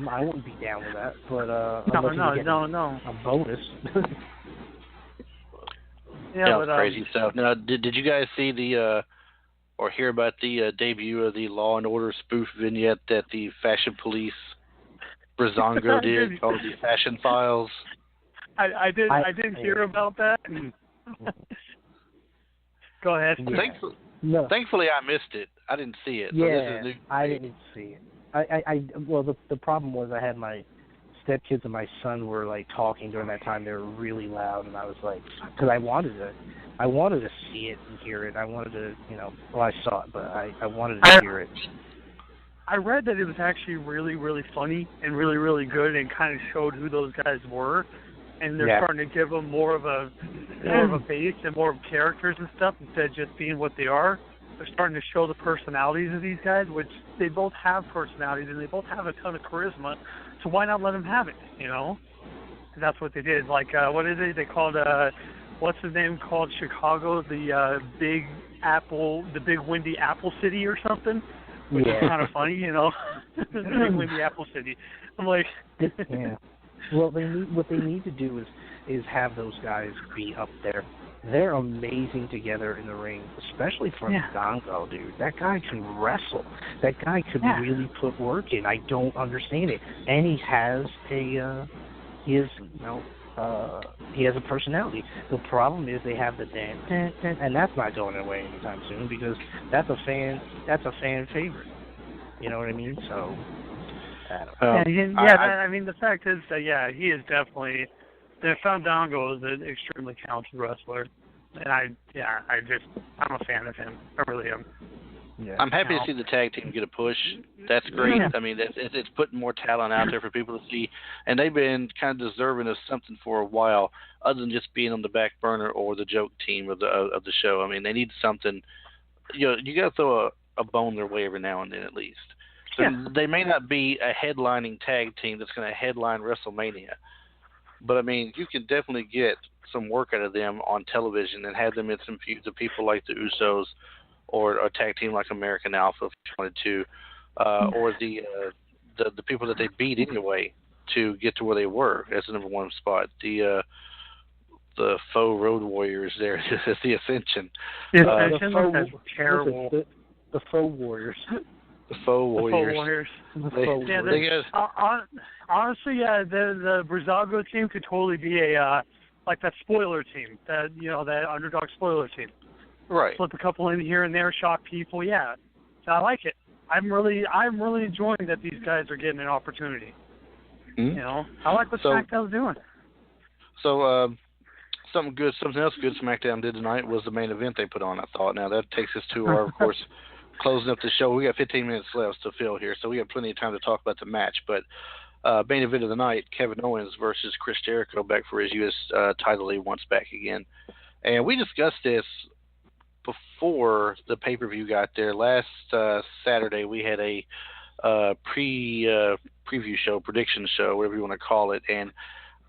I wouldn't be down with that. But no, a bonus. Yeah, that was crazy stuff. Now, did you guys see or hear about the debut of the Law and Order spoof vignette that the Fashion Police Brazongo did called the Fashion Files? I didn't hear about that. Go ahead. Yeah. Thankfully, I missed it. I didn't see it. Yeah, so this is new. I didn't see it. Well, the problem was I had my stepkids and my son were like talking during that time. They were really loud, and I was like, because I wanted to see it and hear it. I wanted to, well, I saw it, but I wanted to hear it. I read that it was actually really, really funny and really, really good, and kind of showed who those guys were, and they're starting to give them more of a base and more of characters and stuff instead of just being what they are. They're starting to show the personalities of these guys, which they both have personalities and they both have a ton of charisma. So why not let them have it? That's what they did. Like what is it? They called what's his name called Chicago, the Big Apple, the Big Windy Apple City or something. Which is kind of funny, the Big Windy Apple City. I'm like, yeah. Well, what they need to do is have those guys be up there. They're amazing together in the ring, especially Dongo, dude. That guy can wrestle. That guy could really put work in. I don't understand it, and he has he has a personality. The problem is they have the dance, and that's not going away anytime soon because that's a fan favorite. You know what I mean? So, I mean, the fact is that he is definitely. Fandango is an extremely talented wrestler, and I'm a fan of him. I really am. Yeah. I'm happy to see the tag team get a push. That's great. Yeah. I mean, it's putting more talent out there for people to see, and they've been kind of deserving of something for a while, other than just being on the back burner or the joke team of the show. I mean, they need something. You got to throw a bone their way every now and then at least. So they may not be a headlining tag team that's going to headline WrestleMania. But, I mean, you can definitely get some work out of them on television and have them in some feuds of people like the Usos or a tag team like American Alpha if you wanted to, or the people that they beat anyway to get to where they were as the number one spot. The faux Road Warriors there, the Ascension. The Ascension terrible. The faux Warriors. The faux Warriors. Honestly, the Brazzago team could totally be a like that spoiler team, that that underdog spoiler team. Right. Slip a couple in here and there, shock people. Yeah, so I like it. I'm really enjoying that these guys are getting an opportunity. Mm-hmm. I like what Smackdown's doing. So something else good SmackDown did tonight was the main event they put on. I thought. Now that takes us to our, of course. Closing up the show, we got 15 minutes left to fill here, so we got plenty of time to talk about the match. But main event of the night, Kevin Owens versus Chris Jericho back for his U.S. title he wants back again. And we discussed this before the pay-per-view got there. Last Saturday, we had a preview show, prediction show, whatever you want to call it. And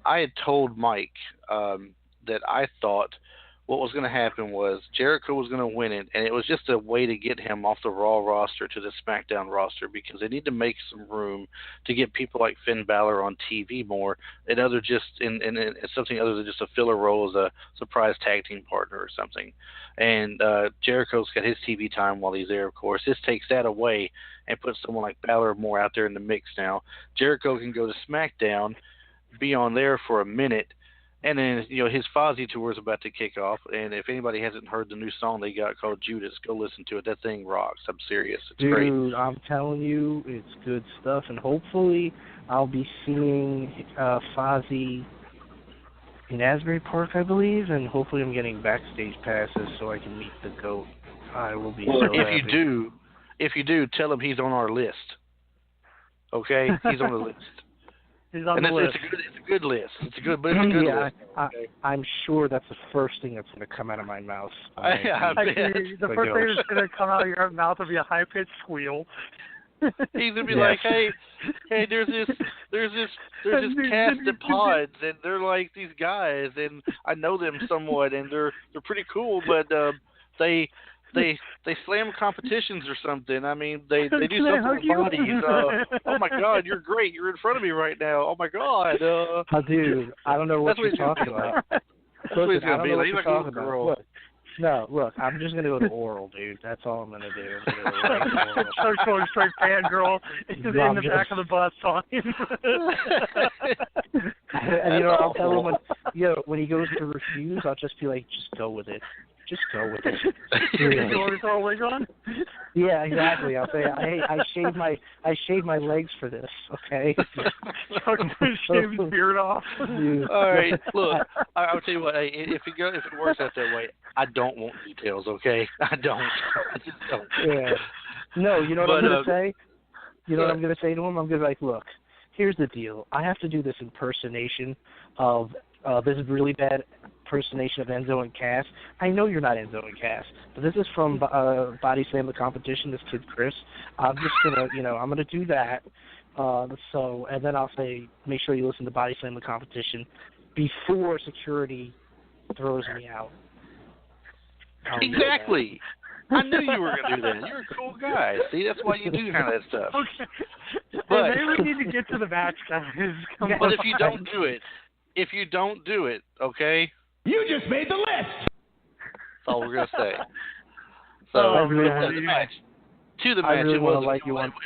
I had told Mike that I thought what was going to happen was Jericho was going to win it, and it was just a way to get him off the Raw roster to the SmackDown roster because they need to make some room to get people like Finn Balor on TV more and something other than just a filler role as a surprise tag team partner or something. And Jericho's got his TV time while he's there, of course. This takes that away and puts someone like Balor more out there in the mix now. Jericho can go to SmackDown, be on there for a minute, And then, his Fozzy tour is about to kick off. And if anybody hasn't heard the new song they got called Judas, go listen to it. That thing rocks. I'm serious. It's great. Dude, I'm telling you, it's good stuff. And hopefully I'll be seeing Fozzy in Asbury Park, I believe. And hopefully I'm getting backstage passes so I can meet the GOAT. I will be so happy. If you do, tell him he's on our list. Okay? He's on the list. He's on the list. It's a good list. It's a good list. Okay. I'm sure that's the first thing that's going to come out of my mouth. I bet. The first thing that's going to come out of your mouth will be a high-pitched squeal. He's gonna be like, hey, there's this cast of pods, and they're like these guys, and I know them somewhat, and they're pretty cool, but they slam competitions or something. I mean, they do something with bodies. Oh my God, you're great. You're in front of me right now. Oh my God. Dude, I don't know what you're talking about. That's what he's gonna be like. He's like a little girl. Look, I'm just going to go to oral, dude. That's all I'm going to do. Starts going straight fangirl in the back of the bus on him. And, I'll tell him when he goes to refuse, I'll just be like, just go with it. Just go with it. You want to throw a wig on? Yeah, exactly. I'll say, hey, I shaved my legs for this, okay? Shave his beard off. All right, look, I'll tell you what. Hey, if it works out that way, I don't want details, okay? I just don't. Yeah. No, you know what I'm going to say? You know what I'm going to say to him? I'm going to be like, look, here's the deal. I have to do this impersonation of this is really bad impersonation of Enzo and Cass. I know you're not Enzo and Cass, but this is from Body Slam the Competition, this kid Chris. I'm just going to, I'm going to do that. And then I'll say, make sure you listen to Body Slam the Competition before security throws me out. Exactly. I knew you were going to do that. You're a cool guy. See, that's why you do kind of that stuff. Okay. But maybe we need to get to the match, guys. But if you don't do it, okay? You just made the list. That's all we're going to say. So, the match. It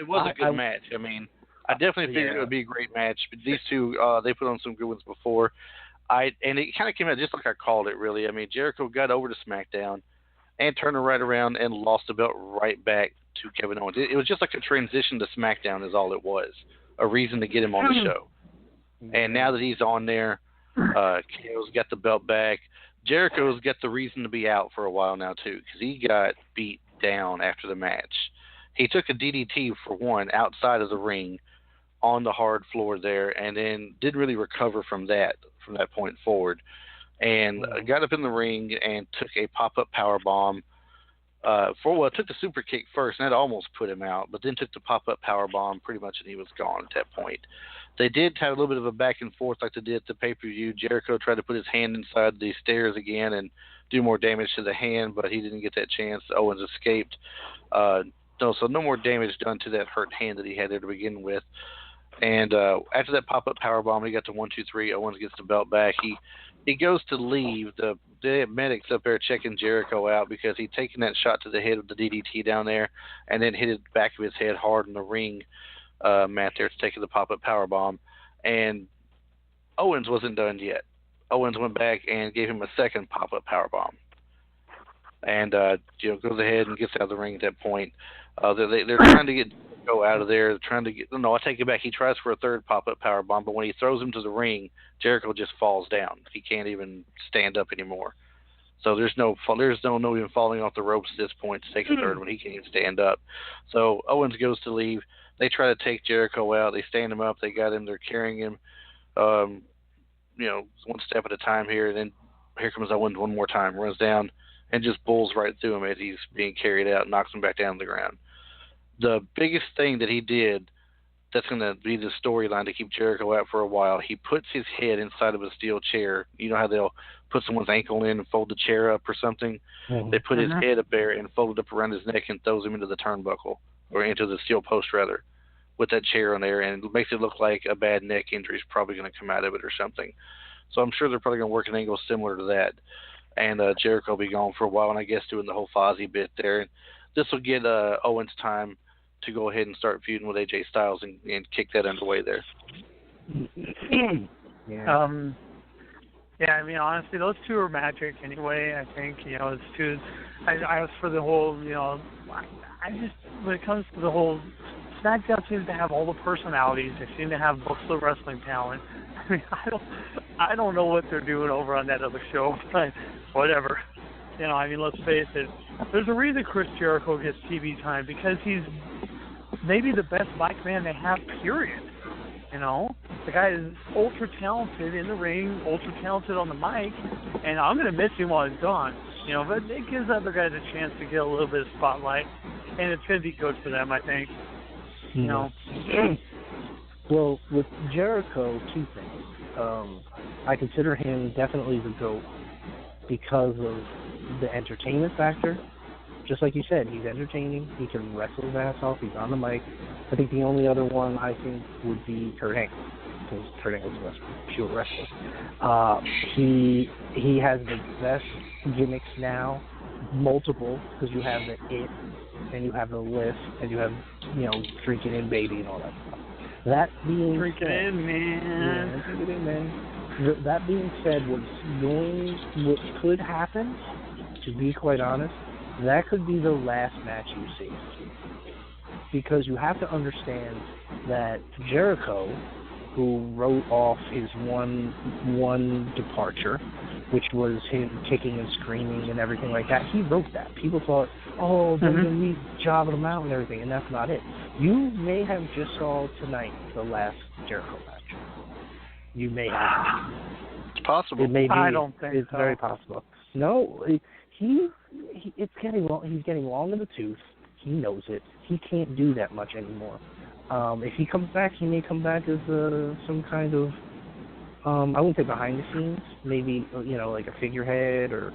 was a good match. I mean, I definitely figured it would be a great match. But these two, they put on some good ones before. And it kind of came out just like I called it, really. I mean, Jericho got over to SmackDown and turned it right around and lost the belt right back to Kevin Owens. It was just like a transition to SmackDown is all it was, a reason to get him on the show. And now that he's on there, KO's got the belt back. Jericho's got the reason to be out for a while now, too, because he got beat down after the match. He took a DDT, for one, outside of the ring on the hard floor there, and then didn't really recover from that point forward. And got up in the ring and took a pop-up powerbomb. Took the super kick first, and that almost put him out, but then took the pop-up powerbomb pretty much, and he was gone at that point. They did have a little bit of a back and forth like they did at the pay-per-view. Jericho tried to put his hand inside the stairs again and do more damage to the hand, but he didn't get that chance. Owens escaped. So no more damage done to that hurt hand that he had there to begin with. And after that pop-up powerbomb, he got to 1, 2, 3. Owens gets the belt back. He goes to leave. The medics up there checking Jericho out because he'd taken that shot to the head with the DDT down there and then hit the back of his head hard in the ring mat there to take the pop-up powerbomb. And Owens wasn't done yet. Owens went back and gave him a second pop-up powerbomb. And goes ahead and gets out of the ring at that point. They're trying to get Jericho out of there. I take it back. He tries for a third pop-up powerbomb, but when he throws him to the ring, Jericho just falls down. He can't even stand up anymore. So there's no even falling off the ropes at this point to take a third when he can't even stand up. So Owens goes to leave. They try to take Jericho out. They stand him up. They got him. They're carrying him, one step at a time here. And then here comes Owens one more time, runs down and just bulls right through him as he's being carried out and knocks him back down to the ground. The biggest thing that he did that's going to be the storyline to keep Jericho out for a while, he puts his head inside of a steel chair. You know how they'll put someone's ankle in and fold the chair up or something? Mm-hmm. They put his head up there and fold it up around his neck and throws him into the turnbuckle, or into the steel post, rather, with that chair on there, and it makes it look like a bad neck injury is probably going to come out of it or something. So I'm sure they're probably going to work an angle similar to that. And Jericho will be gone for a while, and I guess doing the whole Fozzy bit there. And this will get Owens time to go ahead and start feuding with AJ Styles and kick that underway there. Yeah. Yeah, I mean, honestly, those two are magic anyway. I think, it's two. I was for the whole, I just, when it comes to the whole, SmackDown seems to have all the personalities. They seem to have most of the wrestling talent. I mean, I don't know what they're doing over on that other show, but whatever. I mean, let's face it. There's a reason Chris Jericho gets TV time, because he's maybe the best mic man they have, period. The guy is ultra talented in the ring, ultra talented on the mic, and I'm gonna miss him while he's gone. But it gives other guys a chance to get a little bit of spotlight, and it's gonna be good for them, I think. Well, with Jericho, two things. I consider him definitely the GOAT because of the entertainment factor. Just like you said, he's entertaining. He can wrestle his ass off. He's on the mic. I think the only other one I think would be Kurt Angle, because Kurt Angle's a pure wrestler. He has the best gimmicks now, multiple, because you have the It, and you have the Lift, and you have, Drinking In Baby and all that stuff. That being Drinking In, man. Yeah, Drinking In, man. That being said, what could happen, to be quite honest, that could be the last match you see. Because you have to understand that Jericho, who wrote off his one departure, which was him kicking and screaming and everything like that, he wrote that. People thought, they're going to be jobbing him out and everything, and that's not it. You may have just saw tonight the last Jericho match. You may have. It's possible. It may be. I don't think it's so. very possible. No, it's getting long. He's getting long in the tooth. He knows it. He can't do that much anymore. If he comes back, he may come back as some kind of, I wouldn't say behind the scenes, maybe like a figurehead or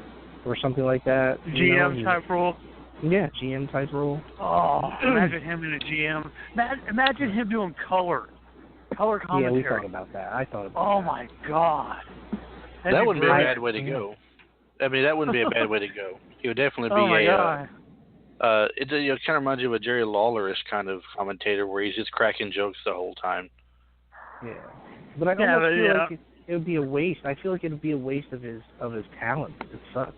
something like that. GM type role. Yeah, GM type role. Oh, imagine him in a GM. Imagine him doing color commentary. Yeah, we thought about that. I thought about that. Oh my God. That wouldn't be a bad way to go. I mean, that wouldn't be a bad way to go. He would definitely be God. It kind of reminds you of a Jerry Lawler-ish kind of commentator where he's just cracking jokes the whole time. Yeah, but I almost feel like it would be a waste. I feel like it would be a waste of his talent. It sucks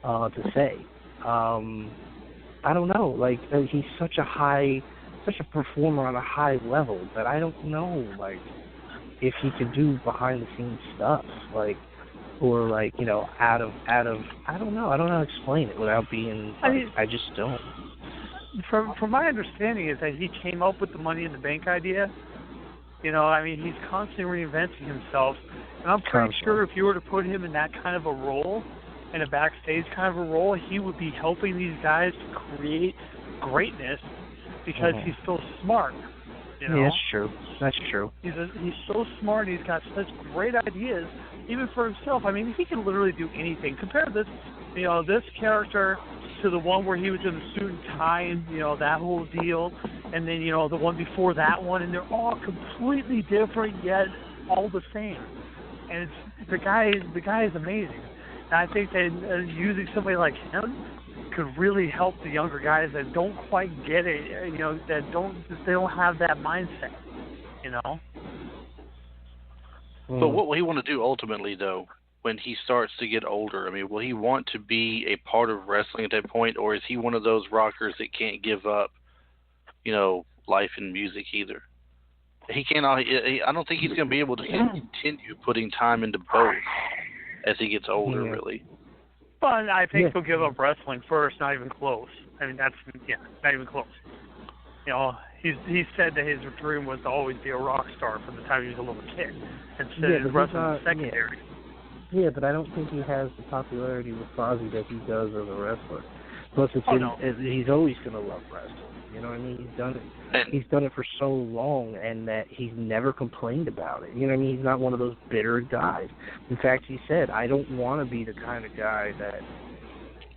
to say. I don't know. Like he's such a performer on a high level that I don't know. Like if he could do behind the scenes stuff. Or out of I don't know how to explain it without being I just don't. From my understanding is that he came up with the Money in the Bank idea. He's constantly reinventing himself, and I'm pretty sure if you were to put him in that kind of a role, in a backstage kind of a role, he would be helping these guys to create greatness because he's so smart. Yeah, that's true. That's true. He's so smart. He's got such great ideas, even for himself. I mean, he can literally do anything. Compare this, this character to the one where he was in the suit and tie and that whole deal, and then the one before that one, and they're all completely different yet all the same. And the guy is amazing. And I think that using somebody like him could really help the younger guys that don't quite get it, they don't have that mindset, But what will he want to do ultimately, though, when he starts to get older? I mean, will he want to be a part of wrestling at that point, or is he one of those rockers that can't give up, life and music either? He cannot. I don't think he's going to be able to continue putting time into both as he gets older, really. But I think he'll give up wrestling first, not even close. I mean, not even close. He said that his dream was to always be a rock star from the time he was a little kid, instead of wrestling secondary. Yeah, but I don't think he has the popularity with Fozzy that he does as a wrestler. Plus, he's always going to love wrestling. You know what I mean? He's done it for so long, and that he's never complained about it. You know what I mean? He's not one of those bitter guys. In fact, he said, "I don't want to be the kind of guy that."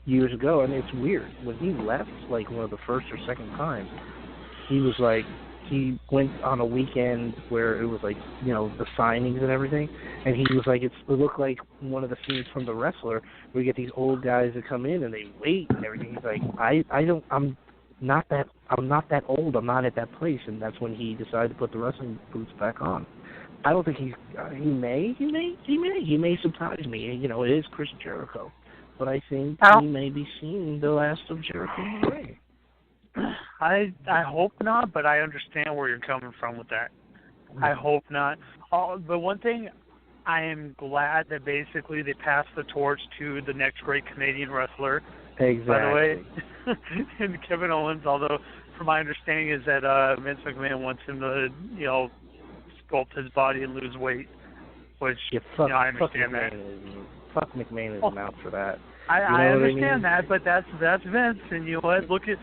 Years ago, and it's weird when he left, like one of the first or second times, he was like, he went on a weekend where it was like, the signings and everything, and he was like, it looked like one of the scenes from The Wrestler where you get these old guys that come in and they wait and everything. He's like, I'm not that old. I'm not at that place. And that's when he decided to put the wrestling boots back on. I don't think he may surprise me. You know, it is Chris Jericho, but I think he may be seeing the last of Jericho in the ring. I hope not, but I understand where you're coming from with that. I hope not. But one thing, I am glad that basically they passed the torch to the next great Canadian wrestler. Exactly. By the way, and Kevin Owens, although from my understanding is that Vince McMahon wants him to, sculpt his body and lose weight, which I understand that. Fuck McMahon is out for that. I understand that, but that's Vince, and you know what? Look at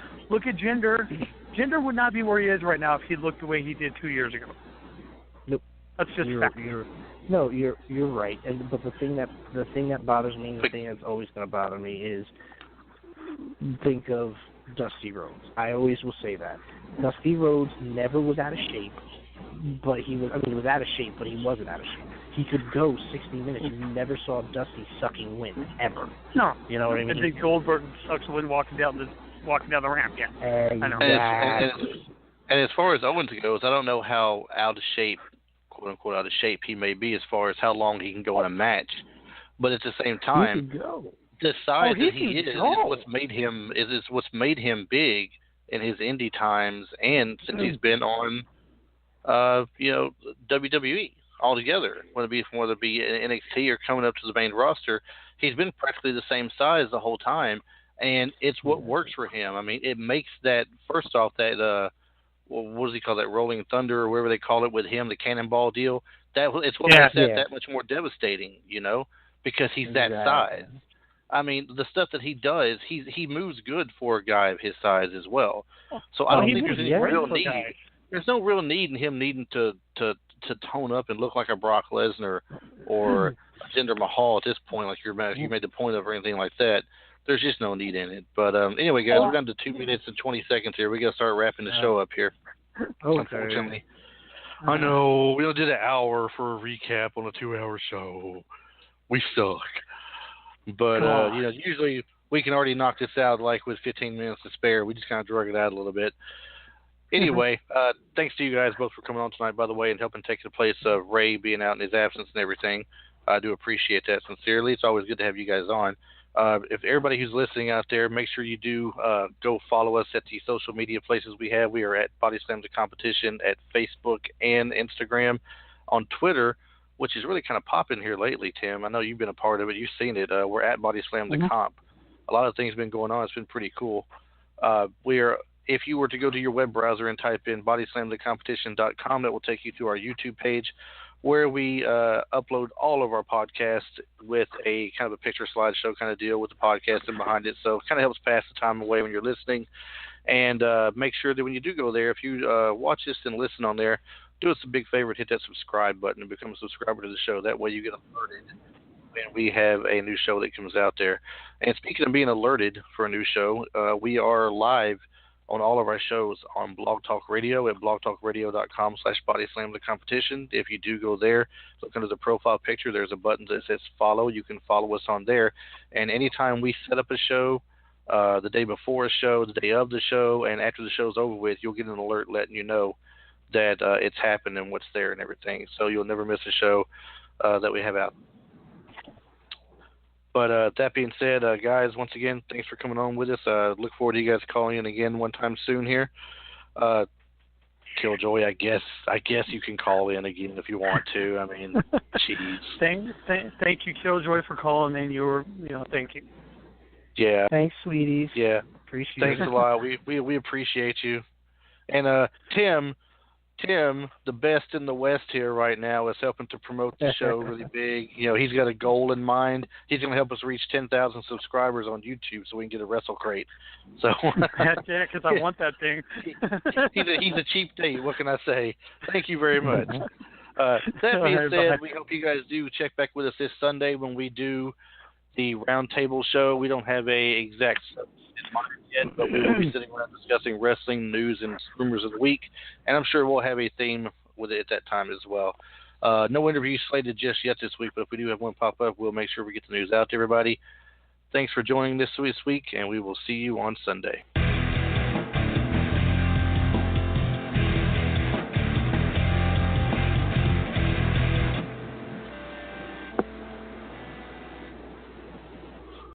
Jinder. Jinder would not be where he is right now if he looked the way he did 2 years ago. Nope. That's just fact. You're right. But the thing that bothers me, and the thing that's always going to bother me is think of Dusty Rhodes. I always will say that Dusty Rhodes never was out of shape, but he was out of shape, but he wasn't out of shape. He could go 60 minutes. You never saw Dusty sucking wind ever. No. You know what I mean? I think Goldberg sucks wind walking down the ramp. Yeah. Exactly. I know. And as far as Owens goes, I don't know how out of shape, quote unquote, out of shape he may be as far as how long he can go in a match. But at the same time, the size that he is what's made him what's made him big in his indie times, and since he's been on, WWE altogether, whether it be NXT or coming up to the main roster, he's been practically the same size the whole time, and it's what works for him. I mean, it makes that first off that what does he call that, Rolling Thunder or whatever they call it with him, the cannonball deal. It's what makes that much more devastating, because he's that size. I mean, the stuff that he does, he moves good for a guy of his size as well. So I don't think there's any real need. There's no real need in him needing to tone up and look like a Brock Lesnar or a Jinder Mahal at this point, like you made the point of, or anything like that. There's just no need in it. But anyway, guys, we're down to 2 minutes and 20 seconds here. We got to start wrapping the show up here. Okay. Unfortunately, I know we did an hour for a recap on a 2-hour show. We suck. But usually we can already knock this out like with 15 minutes to spare. We just kind of drug it out a little bit. Anyway, thanks to you guys both for coming on tonight, by the way, and helping take the place of Ray being out in his absence and everything. I do appreciate that sincerely. It's always good to have you guys on. If everybody who's listening out there, make sure you do go follow us at the social media places we have. We are at Body Slam the Competition at Facebook and Instagram. On Twitter, which is really kind of popping here lately, Tim. I know you've been a part of it. You've seen it. We're at Body Slam the Comp. A lot of things have been going on. It's been pretty cool. If you were to go to your web browser and type in bodyslamthecompetition.com, that will take you to our YouTube page, where we upload all of our podcasts with a kind of a picture slideshow kind of deal with the podcast and behind it. So it kind of helps pass the time away when you're listening. And make sure that when you do go there, if you watch this and listen on there, do us a big favor, hit that subscribe button and become a subscriber to the show. That way you get alerted when we have a new show that comes out there. And speaking of being alerted for a new show, we are live on all of our shows on Blog Talk Radio at blogtalkradio.com/bodyslamthecompetition. If you do go there, look under the profile picture, there's a button that says follow. You can follow us on there. And anytime we set up a show, the day before a show, the day of the show, and after the show's over with, you'll get an alert letting you know that it's happened and what's there and everything. So you'll never miss a show that we have out. But that being said, guys, once again, thanks for coming on with us. Look forward to you guys calling in again one time soon here. Killjoy, I guess you can call in again if you want to. I mean, jeez. Thank you, Killjoy, for calling in. Thank you. Yeah. Thanks, sweeties. Yeah. Appreciate Thanks it. a lot. We appreciate you. And Tim, the best in the West here right now, is helping to promote the show really big. He's got a goal in mind. He's going to help us reach 10,000 subscribers on YouTube so we can get a Wrestle Crate. So yeah, because I want that thing. he's a cheap date. What can I say? Thank you very much. That being said, we hope you guys do check back with us this Sunday when we do the roundtable show. We don't have a exact subject in mind yet, but we will be sitting around discussing wrestling news and rumors of the week, and I'm sure we'll have a theme with it at that time as well. No interviews slated just yet this week, but if we do have one pop up, we'll make sure we get the news out to everybody. Thanks for joining this week, and we will see you on Sunday.